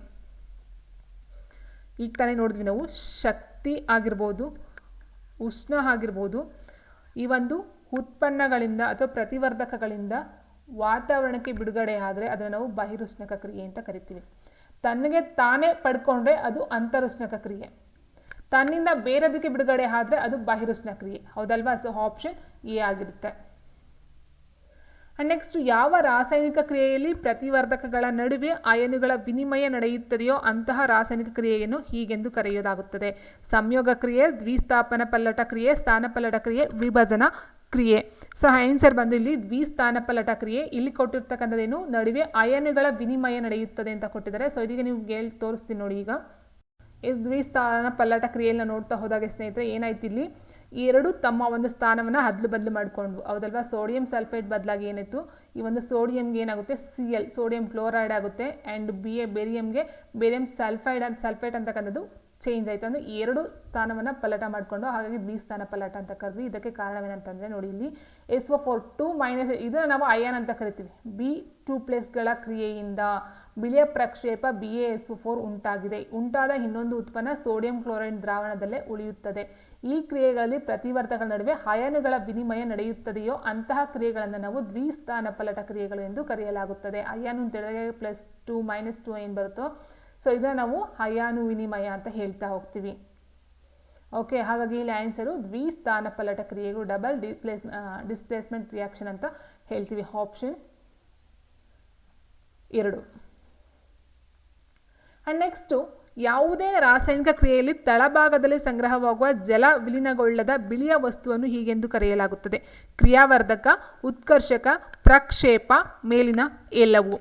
ಈಗ ತಾನೇ ನೋಡಿದ್ವಿ ನಾವು, ಶಕ್ತಿ ಆಗಿರ್ಬೋದು, ಉಷ್ಣ ಆಗಿರ್ಬೋದು, ಈ ಒಂದು ಉತ್ಪನ್ನಗಳಿಂದ ಅಥವಾ ಪ್ರತಿವರ್ಧಕಗಳಿಂದ ವಾತಾವರಣಕ್ಕೆ ಬಿಡುಗಡೆ ಆದರೆ ಅದನ್ನು ನಾವು ಬಹಿರುಷ್ಣಕ ಕ್ರಿಯೆ ಅಂತ ಕರಿತೀವಿ. ತನಗೆ ತಾನೇ ಪಡ್ಕೊಂಡ್ರೆ ಅದು ಅಂತರುಷ್ಣಕ ಕ್ರಿಯೆ, ತನ್ನಿಂದ ಬೇರೆದಕ್ಕೆ ಬಿಡುಗಡೆ ಆದರೆ ಅದು ಬಹಿರುಷ್ಣ ಕ್ರಿಯೆ. ಹೌದಲ್ವಾ? ಸೊ ಆಪ್ಷನ್ ಎ ಆಗಿರುತ್ತೆ. ನೆಕ್ಸ್ಟ್, ಯಾವ ರಾಸಾಯನಿಕ ಕ್ರಿಯೆಯಲ್ಲಿ ಪ್ರತಿವರ್ಧಕಗಳ ನಡುವೆ ಅಯನುಗಳ ವಿನಿಮಯ ನಡೆಯುತ್ತದೆಯೋ ಅಂತಹ ರಾಸಾಯನಿಕ ಕ್ರಿಯೆಯನ್ನು ಹೀಗೆಂದು ಕರೆಯೋದಾಗುತ್ತದೆ? ಸಂಯೋಗ ಕ್ರಿಯೆ, ದ್ವಿಸ್ಥಾಪನ ಪಲ್ಲಟ ಕ್ರಿಯೆ, ಸ್ಥಾನಪಲ್ಲಟ ಕ್ರಿಯೆ, ವಿಭಜನಾ ಕ್ರಿಯೆ. ಸೊ ಆನ್ಸರ್ ಬಂದು ಇಲ್ಲಿ ದ್ವಿಸ್ಥಾನಪಲ್ಲಟ ಕ್ರಿಯೆ. ಇಲ್ಲಿ ಕೊಟ್ಟಿರ್ತಕ್ಕಂಥದ್ದೇನು, ನಡುವೆ ಅಯನುಗಳ ವಿನಿಮಯ ನಡೆಯುತ್ತದೆ ಅಂತ ಕೊಟ್ಟಿದ್ದಾರೆ. ಸೊ ಇದೀಗ ನೀವು ಹೇಳಿ ತೋರಿಸ್ತೀನಿ ನೋಡಿ. ಈಗ ದ್ವಿಸ್ಥಾನ ಪಲ್ಲಟ ಕ್ರಿಯೆಯನ್ನು ನೋಡ್ತಾ ಹೋದಾಗ ಸ್ನೇಹಿತರೆ ಏನಾಯ್ತು, ಇಲ್ಲಿ ಎರಡು ತಮ್ಮ ಒಂದು ಸ್ಥಾನವನ್ನು ಹದ್ಲು ಬದಲು ಮಾಡಿಕೊಂಡು, ಹೌದಲ್ವಾ? ಸೋಡಿಯಂ ಸಲ್ಫೇಟ್ ಬದಲಾಗಿ ಏನಾಯಿತು, ಈ ಒಂದು ಸೋಡಿಯಂಗೆ ಏನಾಗುತ್ತೆ, Cl ಸೋಡಿಯಂ ಕ್ಲೋರೈಡ್ ಆಗುತ್ತೆ. ಆ್ಯಂಡ್ ಬೇರಿಯಂಗೆ ಬೇರಿಯಂ ಸಲ್ಫೇಟ್ ಅಂತಕ್ಕಂಥದ್ದು ಚೇಂಜ್ ಆಯಿತು. ಅಂದರೆ ಎರಡು ಸ್ಥಾನವನ್ನು ಪಲ್ಲಟ ಮಾಡಿಕೊಂಡು, ಹಾಗಾಗಿ ದ್ವಿಸ್ಥಾನ ಪಲ್ಲಟ ಅಂತ ಕರೆದ್ವಿ. ಇದಕ್ಕೆ ಕಾರಣವೇನಂತಂದರೆ ನೋಡಿ, ಇಲ್ಲಿ SO4 2- ಇದನ್ನು ನಾವು ಅಯಾನ್ ಅಂತ ಕರಿತೀವಿ. B2+ಗಳ ಕ್ರಿಯೆಯಿಂದ ಬಿಳಿಯ ಪ್ರಕ್ಷೇಪ BaSO4 ಉಂಟಾದ ಇನ್ನೊಂದು ಉತ್ಪನ್ನ ಸೋಡಿಯಂ ಕ್ಲೋರೈಡ್ ದ್ರಾವಣದಲ್ಲೇ ಉಳಿಯುತ್ತದೆ. ಈ ಕ್ರಿಯೆಗಳಲ್ಲಿ ಪ್ರತಿವರ್ಧಕಗಳ ನಡುವೆ ಅಯಾನುಗಳ ವಿನಿಮಯ ನಡೆಯುತ್ತದೆಯೋ ಅಂತಹ ಕ್ರಿಯೆಗಳನ್ನು ನಾವು ದ್ವಿಸ್ಥಾನ ಪಲ್ಲಟ ಕ್ರಿಯೆಗಳು ಎಂದು ಕರೆಯಲಾಗುತ್ತದೆ. ಅಯಾನು ಅಂತ ಹೇಳಿದಾಗ +2 -2 ಏನು ಬರುತ್ತೋ, ಸೊ ಇದನ್ನು ನಾವು ಅಯಾನು ವಿನಿಮಯ ಅಂತ ಹೇಳ್ತಾ ಹೋಗ್ತೀವಿ. ಓಕೆ, ಹಾಗಾಗಿ ಇಲ್ಲಿ ಆನ್ಸರು ದ್ವಿಸ್ಥಾನಪಲ್ಲಟ ಕ್ರಿಯೆಗಳು, ಡಬಲ್ ಡಿಸ್ಪ್ಲೇಸ್ಮೆಂಟ್ ರಿಯಾಕ್ಷನ್ ಅಂತ ಹೇಳ್ತೀವಿ. ಆಪ್ಷನ್ 2. ಆ್ಯಂಡ್ ನೆಕ್ಸ್ಟು, ಯಾವುದೇ ರಾಸಾಯನಿಕ ಕ್ರಿಯೆಯಲ್ಲಿ ತಳಭಾಗದಲ್ಲಿ ಸಂಗ್ರಹವಾಗುವ ಜಲ ವಿಲೀನಗೊಳ್ಳದ ಬಿಳಿಯ ವಸ್ತುವನ್ನು ಹೀಗೆಂದು ಕರೆಯಲಾಗುತ್ತದೆ. ಕ್ರಿಯಾವರ್ಧಕ, ಉತ್ಕರ್ಷಕ, ಪ್ರಕ್ಷೇಪ, ಮೇಲಿನ ಎಲ್ಲವೂ.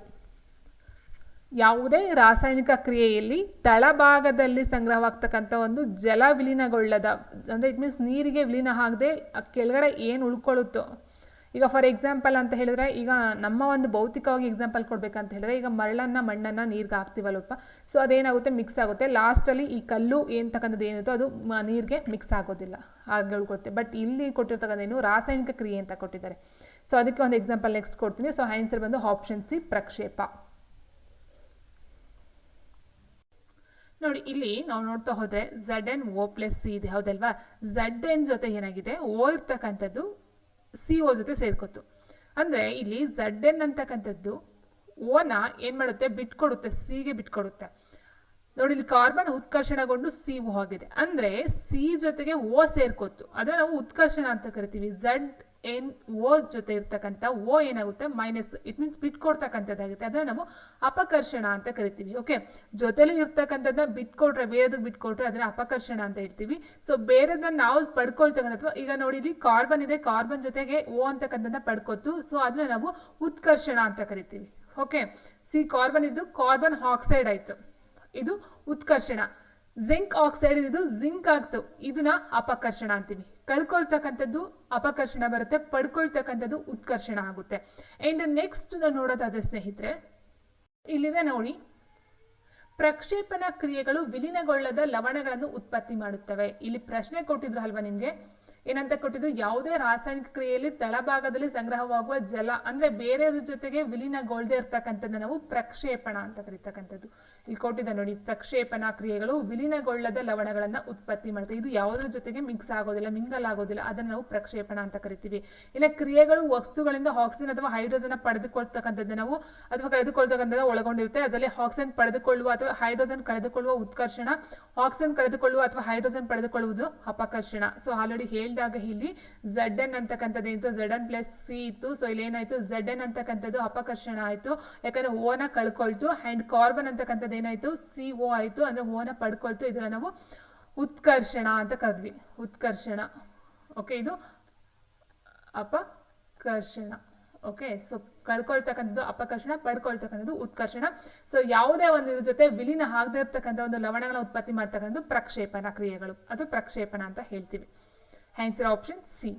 ಯಾವುದೇ ರಾಸಾಯನಿಕ ಕ್ರಿಯೆಯಲ್ಲಿ ತಳಭಾಗದಲ್ಲಿ ಸಂಗ್ರಹವಾಗ್ತಕ್ಕಂಥ ಒಂದು ಜಲ ವಿಲೀನಗೊಳ್ಳದ, ಅಂದರೆ ಇಟ್ ಮೀನ್ಸ್ ನೀರಿಗೆ ವಿಲೀನ ಆಗದೆ ಕೆಳಗಡೆ ಏನು ಉಳ್ಕೊಳ್ಳುತ್ತೋ, ಈಗ ಫಾರ್ ಎಕ್ಸಾಂಪಲ್ ಅಂತ ಹೇಳಿದ್ರೆ, ಈಗ ನಮ್ಮ ಒಂದು ಭೌತಿಕವಾಗಿ ಎಕ್ಸಾಂಪಲ್ ಕೊಡ್ಬೇಕಂತ ಹೇಳಿದ್ರೆ, ಈಗ ಮಣ್ಣನ್ನು ನೀರಿಗೆ ಹಾಕ್ತೀವಲ್ಲಪ್ಪ, ಸೊ ಅದೇನಾಗುತ್ತೆ, ಮಿಕ್ಸ್ ಆಗುತ್ತೆ. ಲಾಸ್ಟಲ್ಲಿ ಈ ಕಲ್ಲು ಏನ್ತಕ್ಕಂಥದ್ದು ಏನಿರುತ್ತೋ ಅದು ನೀರಿಗೆ ಮಿಕ್ಸ್ ಆಗೋದಿಲ್ಲ, ಹಾಗೆ ಉಳ್ಕೊಳುತ್ತೆ. ಬಟ್ ಇಲ್ಲಿ ಕೊಟ್ಟಿರ್ತಕ್ಕಂಥ ಏನು ರಾಸಾಯನಿಕ ಕ್ರಿಯೆ ಅಂತ ಕೊಟ್ಟಿದ್ದಾರೆ. ಸೊ ಅದಕ್ಕೆ ಒಂದು ಎಕ್ಸಾಂಪಲ್ ನೆಕ್ಸ್ಟ್ ಕೊಡ್ತೀನಿ. ಸೊ ಆನ್ಸರ್ ಬಂದು ಆಪ್ಷನ್ ಸಿ, ಪ್ರಕ್ಷೇಪ. ನೋಡಿ, ಇಲ್ಲಿ ನಾವು ನೋಡ್ತಾ ಹೋದ್ರೆ ZnO+C ಇದೆ, ಹೌದಲ್ವಾ? Zn ಜೊತೆ ಏನಾಗಿದೆ, O ಇರ್ತಕ್ಕಂಥದ್ದು CO ಜೊತೆ ಸೇರ್ಕೋತು. ಅಂದರೆ ಇಲ್ಲಿ Zn ಅಂತಕ್ಕಂಥದ್ದು ಓನ ಏನು ಮಾಡುತ್ತೆ, ಬಿಟ್ಕೊಡುತ್ತೆ, ಸಿಗೆ ಬಿಟ್ಕೊಡುತ್ತೆ. ನೋಡಿ, ಇಲ್ಲಿ ಕಾರ್ಬನ್ ಉತ್ಕರ್ಷಣಗೊಂಡು CO ಆಗಿದೆ, ಅಂದರೆ ಸಿ ಜೊತೆಗೆ O ಸೇರ್ಕೋತು, ಅದನ್ನ ನಾವು ಉತ್ಕರ್ಷಣ ಅಂತ ಕರಿತೀವಿ. ZnO ಜೊತೆ ಇರ್ತಕ್ಕಂಥ O ಏನಾಗುತ್ತೆ, ಮೈನಸ್, ಇಟ್ ಮೀನ್ಸ್ ಬಿಟ್ಕೊಡ್ತಕ್ಕಂಥದ್ದಾಗುತ್ತೆ, ಅದನ್ನ ನಾವು ಅಪಕರ್ಷಣ ಅಂತ ಕರಿತೀವಿ. ಓಕೆ, ಜೊತೆಲಿ ಇರ್ತಕ್ಕಂಥದ್ದನ್ನ ಬಿಟ್ಕೊಟ್ರೆ, ಬೇರೆದಕ್ಕೆ ಬಿಟ್ಕೊಟ್ರೆ ಅದನ್ನ ಅಪಕರ್ಷಣ ಅಂತ ಹೇಳ್ತೀವಿ. ಸೊ ಬೇರೆದನ್ನ ನಾವು ಪಡ್ಕೊಳ್ತಕ್ಕಂಥ, ಈಗ ನೋಡಿ ಇಲ್ಲಿ ಕಾರ್ಬನ್ ಇದೆ, ಕಾರ್ಬನ್ ಜೊತೆಗೆ O ಅಂತಕ್ಕಂಥದ್ದನ್ನ ಪಡ್ಕೊತು, ಸೊ ಅದನ್ನ ನಾವು ಉತ್ಕರ್ಷಣ ಅಂತ ಕರಿತೀವಿ. ಓಕೆ, ಸಿ ಕಾರ್ಬನ್ ಇದ್ದು ಕಾರ್ಬನ್ ಆಕ್ಸೈಡ್ ಆಯ್ತು, ಇದು ಉತ್ಕರ್ಷಣ. ಜಿಂಕ್ ಆಕ್ಸೈಡ್ ಇದು ಜಿಂಕ್ ಆಗ್ತು, ಇದನ್ನ ಅಪಕರ್ಷಣ ಅಂತೀವಿ. ಕಳ್ಕೊಳ್ತಕ್ಕಂಥದ್ದು ಅಪಕರ್ಷಣ ಬರುತ್ತೆ, ಪಡ್ಕೊಳ್ತಕ್ಕಂಥದ್ದು ಉತ್ಕರ್ಷಣ ಆಗುತ್ತೆ. ಅಂಡ್ ನೆಕ್ಸ್ಟ್ ನಾವು ನೋಡೋದಾದ್ರೆ ಸ್ನೇಹಿತರೆ, ಇಲ್ಲಿದೆ ನೋಡಿ, ಪ್ರಕ್ಷೇಪಣ ಕ್ರಿಯೆಗಳು ವಿಲೀನಗೊಳ್ಳದ ಲವಣಗಳನ್ನು ಉತ್ಪತ್ತಿ ಮಾಡುತ್ತವೆ. ಇಲ್ಲಿ ಪ್ರಶ್ನೆ ಕೊಟ್ಟಿದ್ರು ಅಲ್ವಾ ನಿಮ್ಗೆ, ಏನಂತ ಕೊಟ್ಟಿದ್ರು, ಯಾವುದೇ ರಾಸಾಯನಿಕ ಕ್ರಿಯೆಯಲ್ಲಿ ತಳಭಾಗದಲ್ಲಿ ಸಂಗ್ರಹವಾಗುವ ಜಲ, ಅಂದ್ರೆ ಬೇರೆಯದ್ರ ಜೊತೆಗೆ ವಿಲೀನಗೊಳ್ಳದೆ ಇರ್ತಕ್ಕಂಥದ್ದು ನಾವು ಪ್ರಕ್ಷೇಪಣ ಅಂತ ಕರೀತಕ್ಕಂಥದ್ದು. ಇಲ್ಲಿ ಕೊಟ್ಟಿದ್ದ ನೋಡಿ, ಪ್ರಕ್ಷೇಪಣ ಕ್ರಿಯೆಗಳು ವಿಲೀನಗೊಳ್ಳದ ಲವಣಗಳನ್ನ ಉತ್ಪತ್ತಿ ಮಾಡುತ್ತೆ. ಇದು ಯಾವುದ್ರ ಜೊತೆಗೆ ಮಿಕ್ಸ್ ಆಗೋದಿಲ್ಲ, ಮಿಂಗಲ್ ಆಗೋದಿಲ್ಲ, ಅದನ್ನ ನಾವು ಪ್ರಕ್ಷೇಪಣ ಅಂತ ಕರಿತೀವಿ. ಇನ್ನು ಕ್ರಿಯೆಗಳು ವಸ್ತುಗಳಿಂದ ಆಕ್ಸಿಜನ್ ಅಥವಾ ಹೈಡ್ರೋಜನ್ ಪಡೆದುಕೊಳ್ತಕ್ಕಂಥದ್ದು ನಾವು, ಅಥವಾ ಕಳೆದುಕೊಳ್ತಕ್ಕಂಥದ್ದು ಒಳಗೊಂಡಿರುತ್ತೆ. ಅದರಲ್ಲಿ ಆಕ್ಸಿಜನ್ ಪಡೆದುಕೊಳ್ಳುವ ಅಥವಾ ಹೈಡ್ರೋಜನ್ ಕಳೆದುಕೊಳ್ಳುವ ಉತ್ಕರ್ಷಣ, ಆಕ್ಸಿಜನ್ ಕಳೆದುಕೊಳ್ಳುವ ಅಥವಾ ಹೈಡ್ರೋಜನ್ ಪಡೆದುಕೊಳ್ಳುವುದು ಅಪಕರ್ಷಣ. ಸೊ ಆಲ್ರೆಡಿ ಹೇಳಿದಾಗ ಇಲ್ಲಿ Zn ಅಂತಕ್ಕಂಥದ್ದು ಏನಿತ್ತು, Zn+C ಇತ್ತು. ಸೊ ಇಲ್ಲಿ ಏನಾಯ್ತು, Zn ಅಂತಕ್ಕಂಥದ್ದು ಅಪಕರ್ಷಣ ಆಯ್ತು, ಯಾಕಂದ್ರೆ ಓನ ಕಳ್ಕೊಳ್ತು. ಅಂಡ್ ಕಾರ್ಬನ್ ಅಂತಕ್ಕಂಥದ್ದು ಏನಾಯ್ತು, CO ಆಯ್ತು, ಅಂದ್ರೆ ಓನ ಪಡ್ಕೊಳ್ತು, ಇದನ್ನ ನಾವು ಉತ್ಕರ್ಷಣ ಅಂತ ಕರೆದ್ವಿ, ಉತ್ಕರ್ಷಣ. ಓಕೆ, ಇದು ಅಪಕರ್ಷಣ. ಓಕೆ, ಸೊ ಕಳ್ಕೊಳ್ತಕ್ಕಂಥದ್ದು ಅಪಕರ್ಷಣ, ಪಡ್ಕೊಳ್ತಕ್ಕಂಥದ್ದು ಉತ್ಕರ್ಷಣ. ಸೊ ಯಾವುದೇ ಒಂದು ಇದ್ರ ಜೊತೆ ವಿಲೀನ ಆಗದೆ ಇರ್ತಕ್ಕಂಥ ಒಂದು ಲವಣಗಳ ಉತ್ಪತ್ತಿ ಮಾಡ್ತಕ್ಕಂಥ ಪ್ರಕ್ಷೇಪಣ ಕ್ರಿಯೆಗಳು, ಅದು ಪ್ರಕ್ಷೇಪಣ ಅಂತ ಹೇಳ್ತೀವಿ. Answer option C.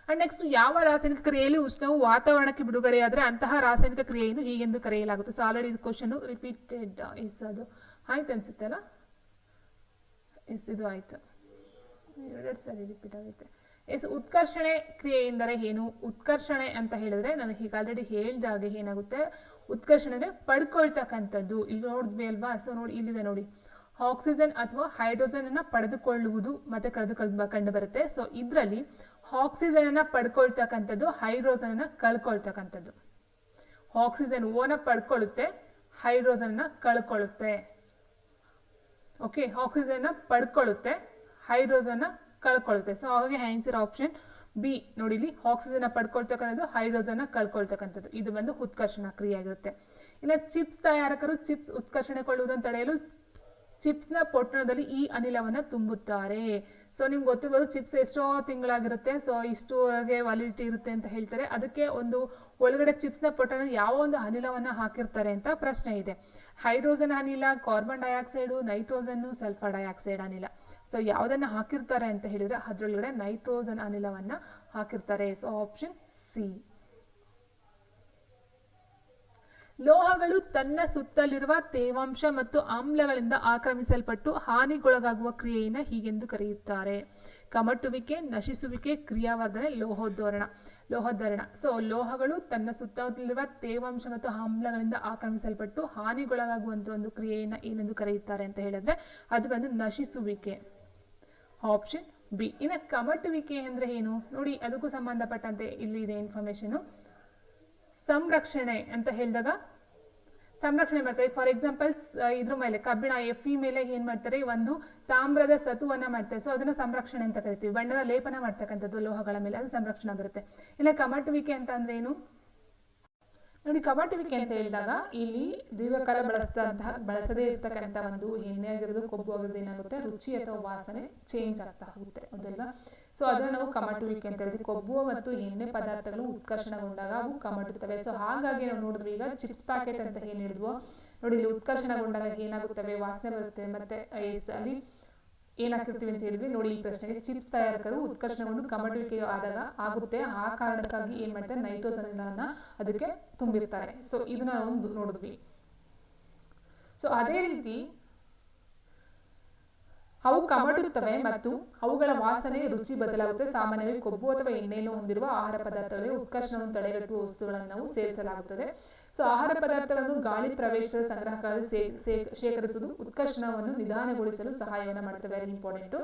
And next, ಯಾವ ರಾಸಾಯನಿಕ ಕ್ರಿಯೆಯಲ್ಲಿ ಉಷ್ಣವು ವಾತಾವರಣಕ್ಕೆ ಬಿಡುಗಡೆಯಾದರೆ ಅಂತಹ ರಾಸಾಯನಿಕ ಕ್ರಿಯೆಯನ್ನು ಹೀಗೆಂದು ಕರೆಯಲಾಗುತ್ತೆ. ಸೊ ಆಲ್ರೆಡಿ ಇದು ಕ್ವಶನ್ ರಿಪೀಟೆಡ್, ಅದು ಆಯ್ತು ಅನ್ಸುತ್ತೆ ಅಲ್ಲ? ಎಸ್, ಇದು ಆಯ್ತು, 2 ಸಾರಿ ರಿಪೀಟ್ ಆಗುತ್ತೆ. ಎಸ್, ಉತ್ಕರ್ಷಣೆ ಕ್ರಿಯೆ ಎಂದರೆ ಏನು? ಉತ್ಕರ್ಷಣೆ ಅಂತ ಹೇಳಿದ್ರೆ ನಾನು ಹೀಗೆ ಆಲ್ರೆಡಿ ಹೇಳಿದಾಗೆ ಏನಾಗುತ್ತೆ, ಉತ್ಕರ್ಷಣೆ ಅಂದರೆ ಪಡ್ಕೊಳ್ತಕ್ಕಂಥದ್ದು. ಇಲ್ಲಿ ನೋಡಿದ್ವಿ ಅಲ್ವಾ? ಸೊ ನೋಡಿ, ಇಲ್ಲಿದೆ ನೋಡಿ, ಆಕ್ಸಿಜನ್ ಅಥವಾ ಹೈಡ್ರೋಜನ್ ಅನ್ನ ಪಡೆದುಕೊಳ್ಳುವುದು ಮತ್ತೆ ಕಂಡು ಬರುತ್ತೆ. ಸೊ ಇದರಲ್ಲಿ ಆಕ್ಸಿಜನ್ ಅನ್ನ ಪಡ್ಕೊಳ್ತಕ್ಕಂಥದ್ದು, ಹೈಡ್ರೋಜನ್ ಅನ್ನ ಕಳ್ಕೊಳ್ತಕ್ಕಂಥದ್ದು. ಆಕ್ಸಿಜನ್ ಓನ ಪಡ್ಕೊಳ್ಳುತ್ತೆ, ಹೈಡ್ರೋಜನ್ ಅನ್ನ ಕಳ್ಕೊಳ್ಳುತ್ತೆ. ಓಕೆ, ಆಕ್ಸಿಜನ್ ನ ಪಡ್ಕೊಳ್ಳುತ್ತೆ, ಹೈಡ್ರೋಜನ್ ನ ಕಳ್ಕೊಳ್ಳುತ್ತೆ. ಸೊ ಹಾಗಾಗಿ ಆನ್ಸರ್ ಆಪ್ಷನ್ ಬಿ. ನೋಡಿ, ಇಲ್ಲಿ ಆಕ್ಸಿಜನ್ ಪಡ್ಕೊಳ್ತಕ್ಕಂಥದ್ದು, ಹೈಡ್ರೋಜನ್ ನ ಕಳ್ಕೊಳ್ತಕ್ಕಂಥದ್ದು, ಇದು ಬಂದು ಉತ್ಕರ್ಷಣ ಕ್ರಿಯೆ ಆಗಿರುತ್ತೆ. ಇನ್ನು ಚಿಪ್ಸ್ ತಯಾರಕರು ಚಿಪ್ಸ್ ಉತ್ಕರ್ಷಣೆಗೊಳ್ಳುವುದನ್ನು ತಡೆಯಲು ಚಿಪ್ಸ್ನ ಪೊಟ್ಟಣದಲ್ಲಿ ಈ ಅನಿಲವನ್ನು ತುಂಬುತ್ತಾರೆ. ಸೊ ನಿಮ್ಗೆ ಗೊತ್ತಿರ್ಬೋದು, ಚಿಪ್ಸ್ ಎಷ್ಟೋ ತಿಂಗಳಾಗಿರುತ್ತೆ, ಸೊ ಇಷ್ಟುವರೆಗೆ ವ್ಯಾಲಿಡಿಟಿ ಇರುತ್ತೆ ಅಂತ ಹೇಳ್ತಾರೆ. ಅದಕ್ಕೆ ಒಂದು ಒಳಗಡೆ ಚಿಪ್ಸ್ನ ಪೊಟ್ಟಣ ಯಾವ ಒಂದು ಅನಿಲವನ್ನು ಹಾಕಿರ್ತಾರೆ ಅಂತ ಪ್ರಶ್ನೆ ಇದೆ. ಹೈಡ್ರೋಜನ್ ಅನಿಲ, carbon dioxide, nitrogen, sulphur dioxide ಅನಿಲ. ಸೊ ಯಾವುದನ್ನು ಹಾಕಿರ್ತಾರೆ ಅಂತ ಹೇಳಿದ್ರೆ ಅದರೊಳಗಡೆ ನೈಟ್ರೋಜನ್ ಅನಿಲವನ್ನು ಹಾಕಿರ್ತಾರೆ. So option C. ಲೋಹಗಳು ತನ್ನ ಸುತ್ತಲಿರುವ ತೇವಾಂಶ ಮತ್ತು ಆಮ್ಲಗಳಿಂದ ಆಕ್ರಮಿಸಲ್ಪಟ್ಟು ಹಾನಿಗೊಳಗಾಗುವ ಕ್ರಿಯೆಯನ್ನು ಹೀಗೆಂದು ಕರೆಯುತ್ತಾರೆ. ಕಮಟುವಿಕೆ, ನಶಿಸುವಿಕೆ, ಕ್ರಿಯಾವರ್ಧನೆ, ಲೋಹೋದ್ಧರಣ. ಸೊ ಲೋಹಗಳು ತನ್ನ ಸುತ್ತಲಿರುವ ತೇವಾಂಶ ಮತ್ತು ಆಮ್ಲಗಳಿಂದ ಆಕ್ರಮಿಸಲ್ಪಟ್ಟು ಹಾನಿಗೊಳಗಾಗುವಂಥ ಒಂದು ಕ್ರಿಯೆಯನ್ನು ಏನೆಂದು ಕರೆಯುತ್ತಾರೆ ಅಂತ ಹೇಳಿದ್ರೆ ಅದು ಬಂದು ನಶಿಸುವಿಕೆ. Option B. ಇನ್ನು ಕಮಟುವಿಕೆ ಅಂದ್ರೆ ಏನು ನೋಡಿ, ಅದಕ್ಕೂ ಸಂಬಂಧಪಟ್ಟಂತೆ ಇಲ್ಲಿ ಇದೆ ಇನ್ಫಾರ್ಮೇಶನ್. ಸಂರಕ್ಷಣೆ ಅಂತ ಹೇಳಿದಾಗ ಸಂರಕ್ಷಣೆ ಮಾಡ್ತಾರೆ. ಫಾರ್ ಎಕ್ಸಾಂಪಲ್ ಇದ್ರ ಮೇಲೆ ಕಬ್ಬಿಣ Fe ಮೇಲೆ ಏನ್ ಮಾಡ್ತಾರೆ, ಒಂದು ತಾಮ್ರದ ಸತುವನ್ನ ಮಾಡ್ತಾರೆ. ಸೊ ಅದನ್ನ ಸಂರಕ್ಷಣೆ ಅಂತ ಕರಿತೀವಿ. ಬಣ್ಣದ ಲೇಪನ ಮಾಡ್ತಕ್ಕಂಥದ್ದು ಲೋಹಗಳ ಮೇಲೆ, ಅದು ಸಂರಕ್ಷಣೆ ಬರುತ್ತೆ. ಇಲ್ಲ ಕಮಟುವಿಕೆ ಅಂತ ಅಂದ್ರೆ ಏನು ನೋಡಿ, ಕಮಟುವಿಕೆ ಅಂತ ಹೇಳಿದಾಗ ಇಲ್ಲಿ ದೀರ್ಘಕಾಲ ಬಳಸದೇ ಇರ್ತಕ್ಕಂಥ ಒಂದು ಎಣ್ಣೆ ಆಗಿರೋದು, ಕೊಬ್ಬು ಆಗಿರೋದು ಏನಾಗುತ್ತೆ, ರುಚಿ ಅಥವಾ ವಾಸನೆ ಚೇಂಜ್ ಆಗ್ತಾ ಹೋಗುತ್ತೆ, ಹೌದಲ್ವಾ. ಸೊ ಅದನ್ನ ನಾವು ಕಮಟುವಿಕೆ ಅಂತ ಹೇಳ್ತೀವಿ. ಕೊಬ್ಬು ಮತ್ತು ಎಣ್ಣೆ ಪದಾರ್ಥಗಳು ಉತ್ಕರ್ಷಣಗೊಂಡಾಗ ಅವು ಕಮಟುತ್ತವೆ. ಸೊ ಹಾಗಾಗಿ ನಾವು ನೋಡಿದ್ವಿ, ಈಗ ಚಿಪ್ಸ್ ಪ್ಯಾಕೆಟ್ ಅಂತ ಏನ್ ಹೇಳಿದ್ವೋ ನೋಡಿ, ಇಲ್ಲಿ ಉತ್ಕರ್ಷಣಗೊಂಡಾಗ ಏನಾಗುತ್ತವೆ, ವಾಸನೆ ಬರುತ್ತೆ. ಮತ್ತೆ ಅಲ್ಲಿ ಏನಾಗ್ತಿರ್ತೀವಿ ಅಂತ ಹೇಳಿದ್ವಿ ನೋಡಿ. ಈ ಪ್ರಶ್ನೆಗೆ ಚಿಪ್ಸ್ ತಯಾರಕರು ಉತ್ಕರ್ಷಣಗೊಂಡು ಕಮಟುವಿಕೆ ಆದಾಗ ಆಗುತ್ತೆ, ಆ ಕಾರಣಕ್ಕಾಗಿ ಏನ್ ಮಾಡ್ತಾರೆ, ನೈಟ್ರೋಜನ್ ಅದಕ್ಕೆ ತುಂಬಿರ್ತಾರೆ. ಸೊ ಇದನ್ನ ನಾವು ನೋಡಿದ್ವಿ. ಸೊ ಅದೇ ರೀತಿ ಅವು ಕಮಟುತ್ತವೆ ಮತ್ತು ಅವುಗಳ ವಾಸನೆ ರುಚಿ ಬದಲಾಗುತ್ತೆ. ಸಾಮಾನ್ಯವಾಗಿ ಕೊಬ್ಬು ಅಥವಾ ಎಣ್ಣೆಯನ್ನು ಹೊಂದಿರುವ ಆಹಾರ ಪದಾರ್ಥಗಳಿಗೆ ಉತ್ಕರ್ಷಣವನ್ನು ತಡೆಗಟ್ಟುವ ವಸ್ತುಗಳನ್ನು ನಾವು ಸೇರಿಸಲಾಗುತ್ತದೆ. ಸೊ ಆಹಾರ ಪದಾರ್ಥಗಳನ್ನು ಗಾಳಿ ಪ್ರವೇಶದ ಸಂಗ್ರಹಗಳಲ್ಲಿ ಶೇಖರಿಸುವುದು ಉತ್ಕರ್ಷಣವನ್ನು ನಿಧಾನಗೊಳಿಸಲು ಸಹಾಯವನ್ನು ಮಾಡುತ್ತೆ. Very important.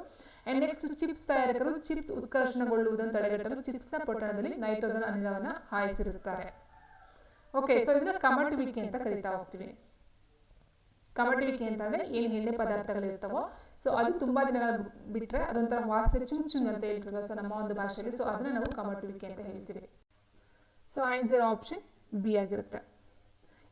And next, chips ತಯಾರಕರು ಚಿಪ್ಸ್ ಉತ್ಕರ್ಷಣಗೊಳ್ಳುವುದನ್ನು ತಡೆಗಟ್ಟಲು ಚಿಪ್ಸ್ನ ಪೊಟ್ಟಣದಲ್ಲಿ ನೈಟ್ರೋಜನ್ ಅನಿಲವನ್ನು ಹಾಯಿಸಿರುತ್ತಾರೆ. ಓಕೆ, ಸೊ ಇದನ್ನ ಕಮಟುವಿಕೆ ಅಂತ ಕರಿತಾ ಹೋಗ್ತೀವಿ. ಕಮಟುವಿಕೆ ಅಂತಂದ್ರೆ ಏನ್ ಎಣ್ಣೆ ಪದಾರ್ಥಗಳಿರ್ತಾವೋ, ಸೊ ಅದು ತುಂಬಾ ದಿನಗಳ ಬಿಟ್ರೆ ಅದೊಂಥರ ವಾಸನೆ ಚುಂಚುಂಗ್ ಅಂತ ಹೇಳ್ತೀವಿ ಸೊ ನಮ್ಮ ಒಂದು ಭಾಷೆಯಲ್ಲಿ. ಸೊ ಅದನ್ನ ನಾವು ಕಮಟುವಿಕೆ ಅಂತ ಹೇಳ್ತೀವಿ. ಸೊ ಆನ್ಸರ್ ಆಪ್ಷನ್ ಬಿ ಆಗಿರುತ್ತೆ.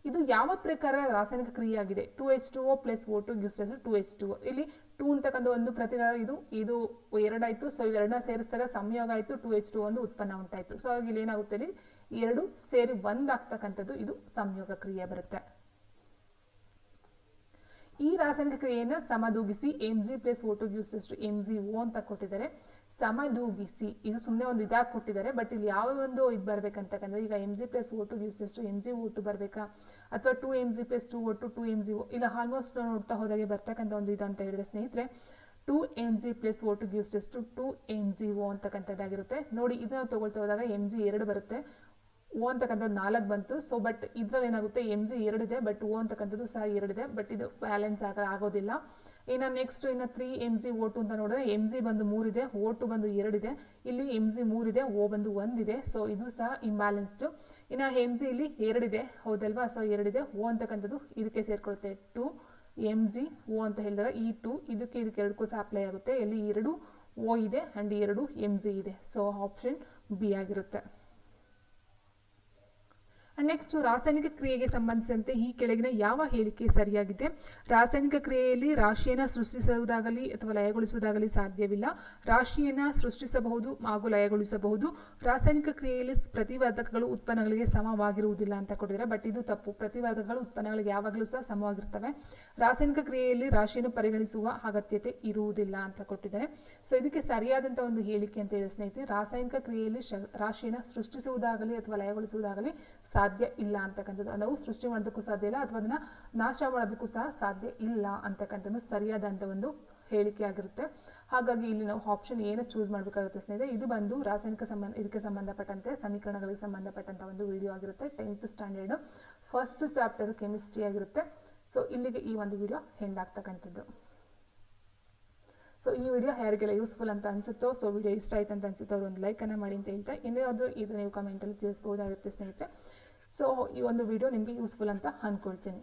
ಇದು ಯಾವ ಪ್ರಕಾರ ರಾಸಾಯನಿಕ ಕ್ರಿಯೆ ಆಗಿದೆ? 2H2O + O2 gives us 2H2O. ಇಲ್ಲಿ 2 ಅಂತಕ್ಕಂಥ ಒಂದು ಪ್ರತಿಕಾರ, ಇದು 2 ಆಯ್ತು. ಸೊ ಇವೆರಡನ್ನ ಸೇರಿಸಿದಾಗ ಸಂಯೋಗ ಆಯ್ತು, 2H2O ಒಂದು ಉತ್ಪನ್ನ ಉಂಟಾಯ್ತು. ಸೊ ಇಲ್ಲಿ ಏನಾಗುತ್ತೆ, ಇಲ್ಲಿ 2 ಸೇರಿ ಒಂದಾಗ್ತಕ್ಕಂಥದ್ದು ಇದು ಸಂಯೋಗ ಕ್ರಿಯೆ ಬರುತ್ತೆ. ಈ ರಾಸಾಯನಿಕ ಕ್ರಿಯೆಯನ್ನು ಸಮದೂಗಿಸಿ Mg + O2 gives us MgO ಅಂತ ಕೊಟ್ಟಿದ್ದಾರೆ. ಸಮದೂಗಿಸಿ ಇದು ಸುಮ್ಮನೆ ಒಂದು ಇದಾಗಿ ಕೊಟ್ಟಿದ್ದಾರೆ, ಬಟ್ ಇಲ್ಲಿ ಯಾವ ಒಂದು ಇದು ಬರ್ಬೇಕಂತಕ್ಕಂದ್ರೆ, ಈಗ Mg + O2 gives us MgO2 ಬರ್ಬೇಕಾ, ಅಥವಾ 2Mg + 2O2 2MgO, ಇಲ್ಲ ಆಲ್ಮೋಸ್ಟ್ ನೋಡ್ತಾ ಹೋದಾಗೆ ಬರ್ತಕ್ಕಂಥ ಒಂದು ಇದು ಅಂತ ಹೇಳಿದ್ರೆ ಸ್ನೇಹಿತರೆ, 2Mg + O2 gives us 2MgO ಅಂತಕ್ಕಂಥದ್ದಾಗಿರುತ್ತೆ. ನೋಡಿ, ಇದನ್ನ ತಗೊಳ್ತಾ ಹೋದಾಗ Mg 2 ಬರುತ್ತೆ, O ಅಂತಕ್ಕಂಥದ್ದು 4 ಬಂತು. ಸೊ ಬಟ್ ಇದ್ರಲ್ಲಿ ಏನಾಗುತ್ತೆ, Mg 2 ಇದೆ, ಬಟ್ O ಅಂತಕ್ಕಂಥದ್ದು ಸಹ 2 ಇದೆ, ಬಟ್ ಇದು ಬ್ಯಾಲೆನ್ಸ್ ಆಗೋದಿಲ್ಲ. ಇನ್ನು ನೆಕ್ಸ್ಟ್ ಇನ್ನು 3MgO2 ಅಂತ ನೋಡಿದ್ರೆ Mg ಬಂದು 3 ಇದೆ, O2 ಬಂದು 2 ಇದೆ, ಇಲ್ಲಿ Mg 3 ಇದೆ, O ಬಂದು 1 ಇದೆ. ಸೊ ಇದು ಸಹ ಇಂಬ್ಯಾಲೆನ್ಸ್ಡ್. ಇನ್ನು Mg ಇಲ್ಲಿ 2 ಇದೆ, ಹೌದಲ್ವಾ. ಸೊ 2 ಇದೆ, O ಅಂತಕ್ಕಂಥದ್ದು ಇದಕ್ಕೆ ಸೇರ್ಕೊಳ್ಳುತ್ತೆ, 2MgO ಅಂತ ಹೇಳಿದಾಗ ಈ 2 ಇದಕ್ಕೆ ಎರಡಕ್ಕೂ ಸಹ ಅಪ್ಲೈ ಆಗುತ್ತೆ. ಇಲ್ಲಿ 2 O ಇದೆ ಅಂಡ್ 2 Mg ಇದೆ. ಸೊ ಆಪ್ಷನ್ ಬಿ ಆಗಿರುತ್ತೆ. ನೆಕ್ಸ್ಟ್, ರಾಸಾಯನಿಕ ಕ್ರಿಯೆಗೆ ಸಂಬಂಧಿಸಿದಂತೆ ಈ ಕೆಳಗಿನ ಯಾವ ಹೇಳಿಕೆ ಸರಿಯಾಗಿದೆ? ರಾಸಾಯನಿಕ ಕ್ರಿಯೆಯಲ್ಲಿ ರಾಶಿಯನ್ನು ಸೃಷ್ಟಿಸುವುದಾಗಲಿ ಅಥವಾ ಲಯಗೊಳಿಸುವುದಾಗಲಿ ಸಾಧ್ಯವಿಲ್ಲ. ರಾಶಿಯನ್ನು ಸೃಷ್ಟಿಸಬಹುದು ಹಾಗೂ ಲಯಗೊಳಿಸಬಹುದು. ರಾಸಾಯನಿಕ ಕ್ರಿಯೆಯಲ್ಲಿ ಪ್ರತಿವರ್ಧಕಗಳು ಉತ್ಪನ್ನಗಳಿಗೆ ಸಮವಾಗಿರುವುದಿಲ್ಲ ಅಂತ ಕೊಟ್ಟಿದ್ದಾರೆ, ಬಟ್ ಇದು ತಪ್ಪು. ಪ್ರತಿವರ್ಧಕಗಳು ಉತ್ಪನ್ನಗಳಿಗೆ ಯಾವಾಗಲೂ ಸಹ ಸಮವಾಗಿರ್ತವೆ. ರಾಸಾಯನಿಕ ಕ್ರಿಯೆಯಲ್ಲಿ ರಾಶಿಯನ್ನು ಪರಿಗಣಿಸುವ ಅಗತ್ಯತೆ ಇರುವುದಿಲ್ಲ ಅಂತ ಕೊಟ್ಟಿದ್ದಾರೆ. ಸೊ ಇದಕ್ಕೆ ಸರಿಯಾದಂಥ ಒಂದು ಹೇಳಿಕೆ ಅಂತ ಹೇಳಿ ಸ್ನೇಹಿತರೆ, ರಾಸಾಯನಿಕ ಕ್ರಿಯೆಯಲ್ಲಿ ರಾಶಿಯನ್ನು ಸೃಷ್ಟಿಸುವುದಾಗಲಿ ಅಥವಾ ಲಯಗೊಳಿಸುವುದಾಗಲಿ ಸಾಧ್ಯ ಇಲ್ಲ ಅಂತಕ್ಕಂಥದ್ದು. ನಾವು ಸೃಷ್ಟಿ ಮಾಡೋದಕ್ಕೂ ಸಾಧ್ಯ ಇಲ್ಲ ಅಥವಾ ಅದನ್ನ ನಾಶ ಮಾಡೋದಕ್ಕೂ ಸಹ ಸಾಧ್ಯ ಇಲ್ಲ ಅಂತಕ್ಕಂಥದ್ದು ಸರಿಯಾದಂಥ ಒಂದು ಹೇಳಿಕೆ ಆಗಿರುತ್ತೆ. ಹಾಗಾಗಿ ಇಲ್ಲಿ ನಾವು ಆಪ್ಷನ್ ಏನು ಚೂಸ್ ಮಾಡಬೇಕಾಗುತ್ತೆ ಸ್ನೇಹಿತರೆ. ಇದು ಬಂದು ರಾಸಾಯನಿಕ ಇದಕ್ಕೆ ಸಂಬಂಧಪಟ್ಟಂತೆ ಸಮೀಕರಣಗಳಿಗೆ ಸಂಬಂಧಪಟ್ಟಂತ ಒಂದು ವಿಡಿಯೋ ಆಗಿರುತ್ತೆ. 10th standard first chapter chemistry ಆಗಿರುತ್ತೆ. ಸೊ ಇಲ್ಲಿಗೆ ಈ ಒಂದು ವಿಡಿಯೋ ಎಂಡ್ ಆಗ್ತಕ್ಕಂಥದ್ದು. ಸೊ ಈ ವಿಡಿಯೋ ಯಾರಿಗೆಲ್ಲ ಯೂಸ್ಫುಲ್ ಅಂತ ಅನ್ಸುತ್ತೋ, ಸೊ ವಿಡಿಯೋ ಇಷ್ಟ ಆಯ್ತು ಅಂತ ಅನ್ಸುತ್ತೋ ಅವ್ರು ಒಂದು ಲೈಕನ್ನು ಮಾಡಿ ಅಂತ ಹೇಳ್ತಾ, ಏನಾದರೂ ಇದು ನೀವು ಕಮೆಂಟಲ್ಲಿ ತಿಳಿಸ್ಬೋದಾಗುತ್ತೆ ಸ್ನೇಹಿತರೆ. ಸೊ ಈ ಒಂದು ವಿಡಿಯೋ ನಿಮಗೆ ಯೂಸ್ಫುಲ್ ಅಂತ ಅಂದ್ಕೊಳ್ತೀನಿ.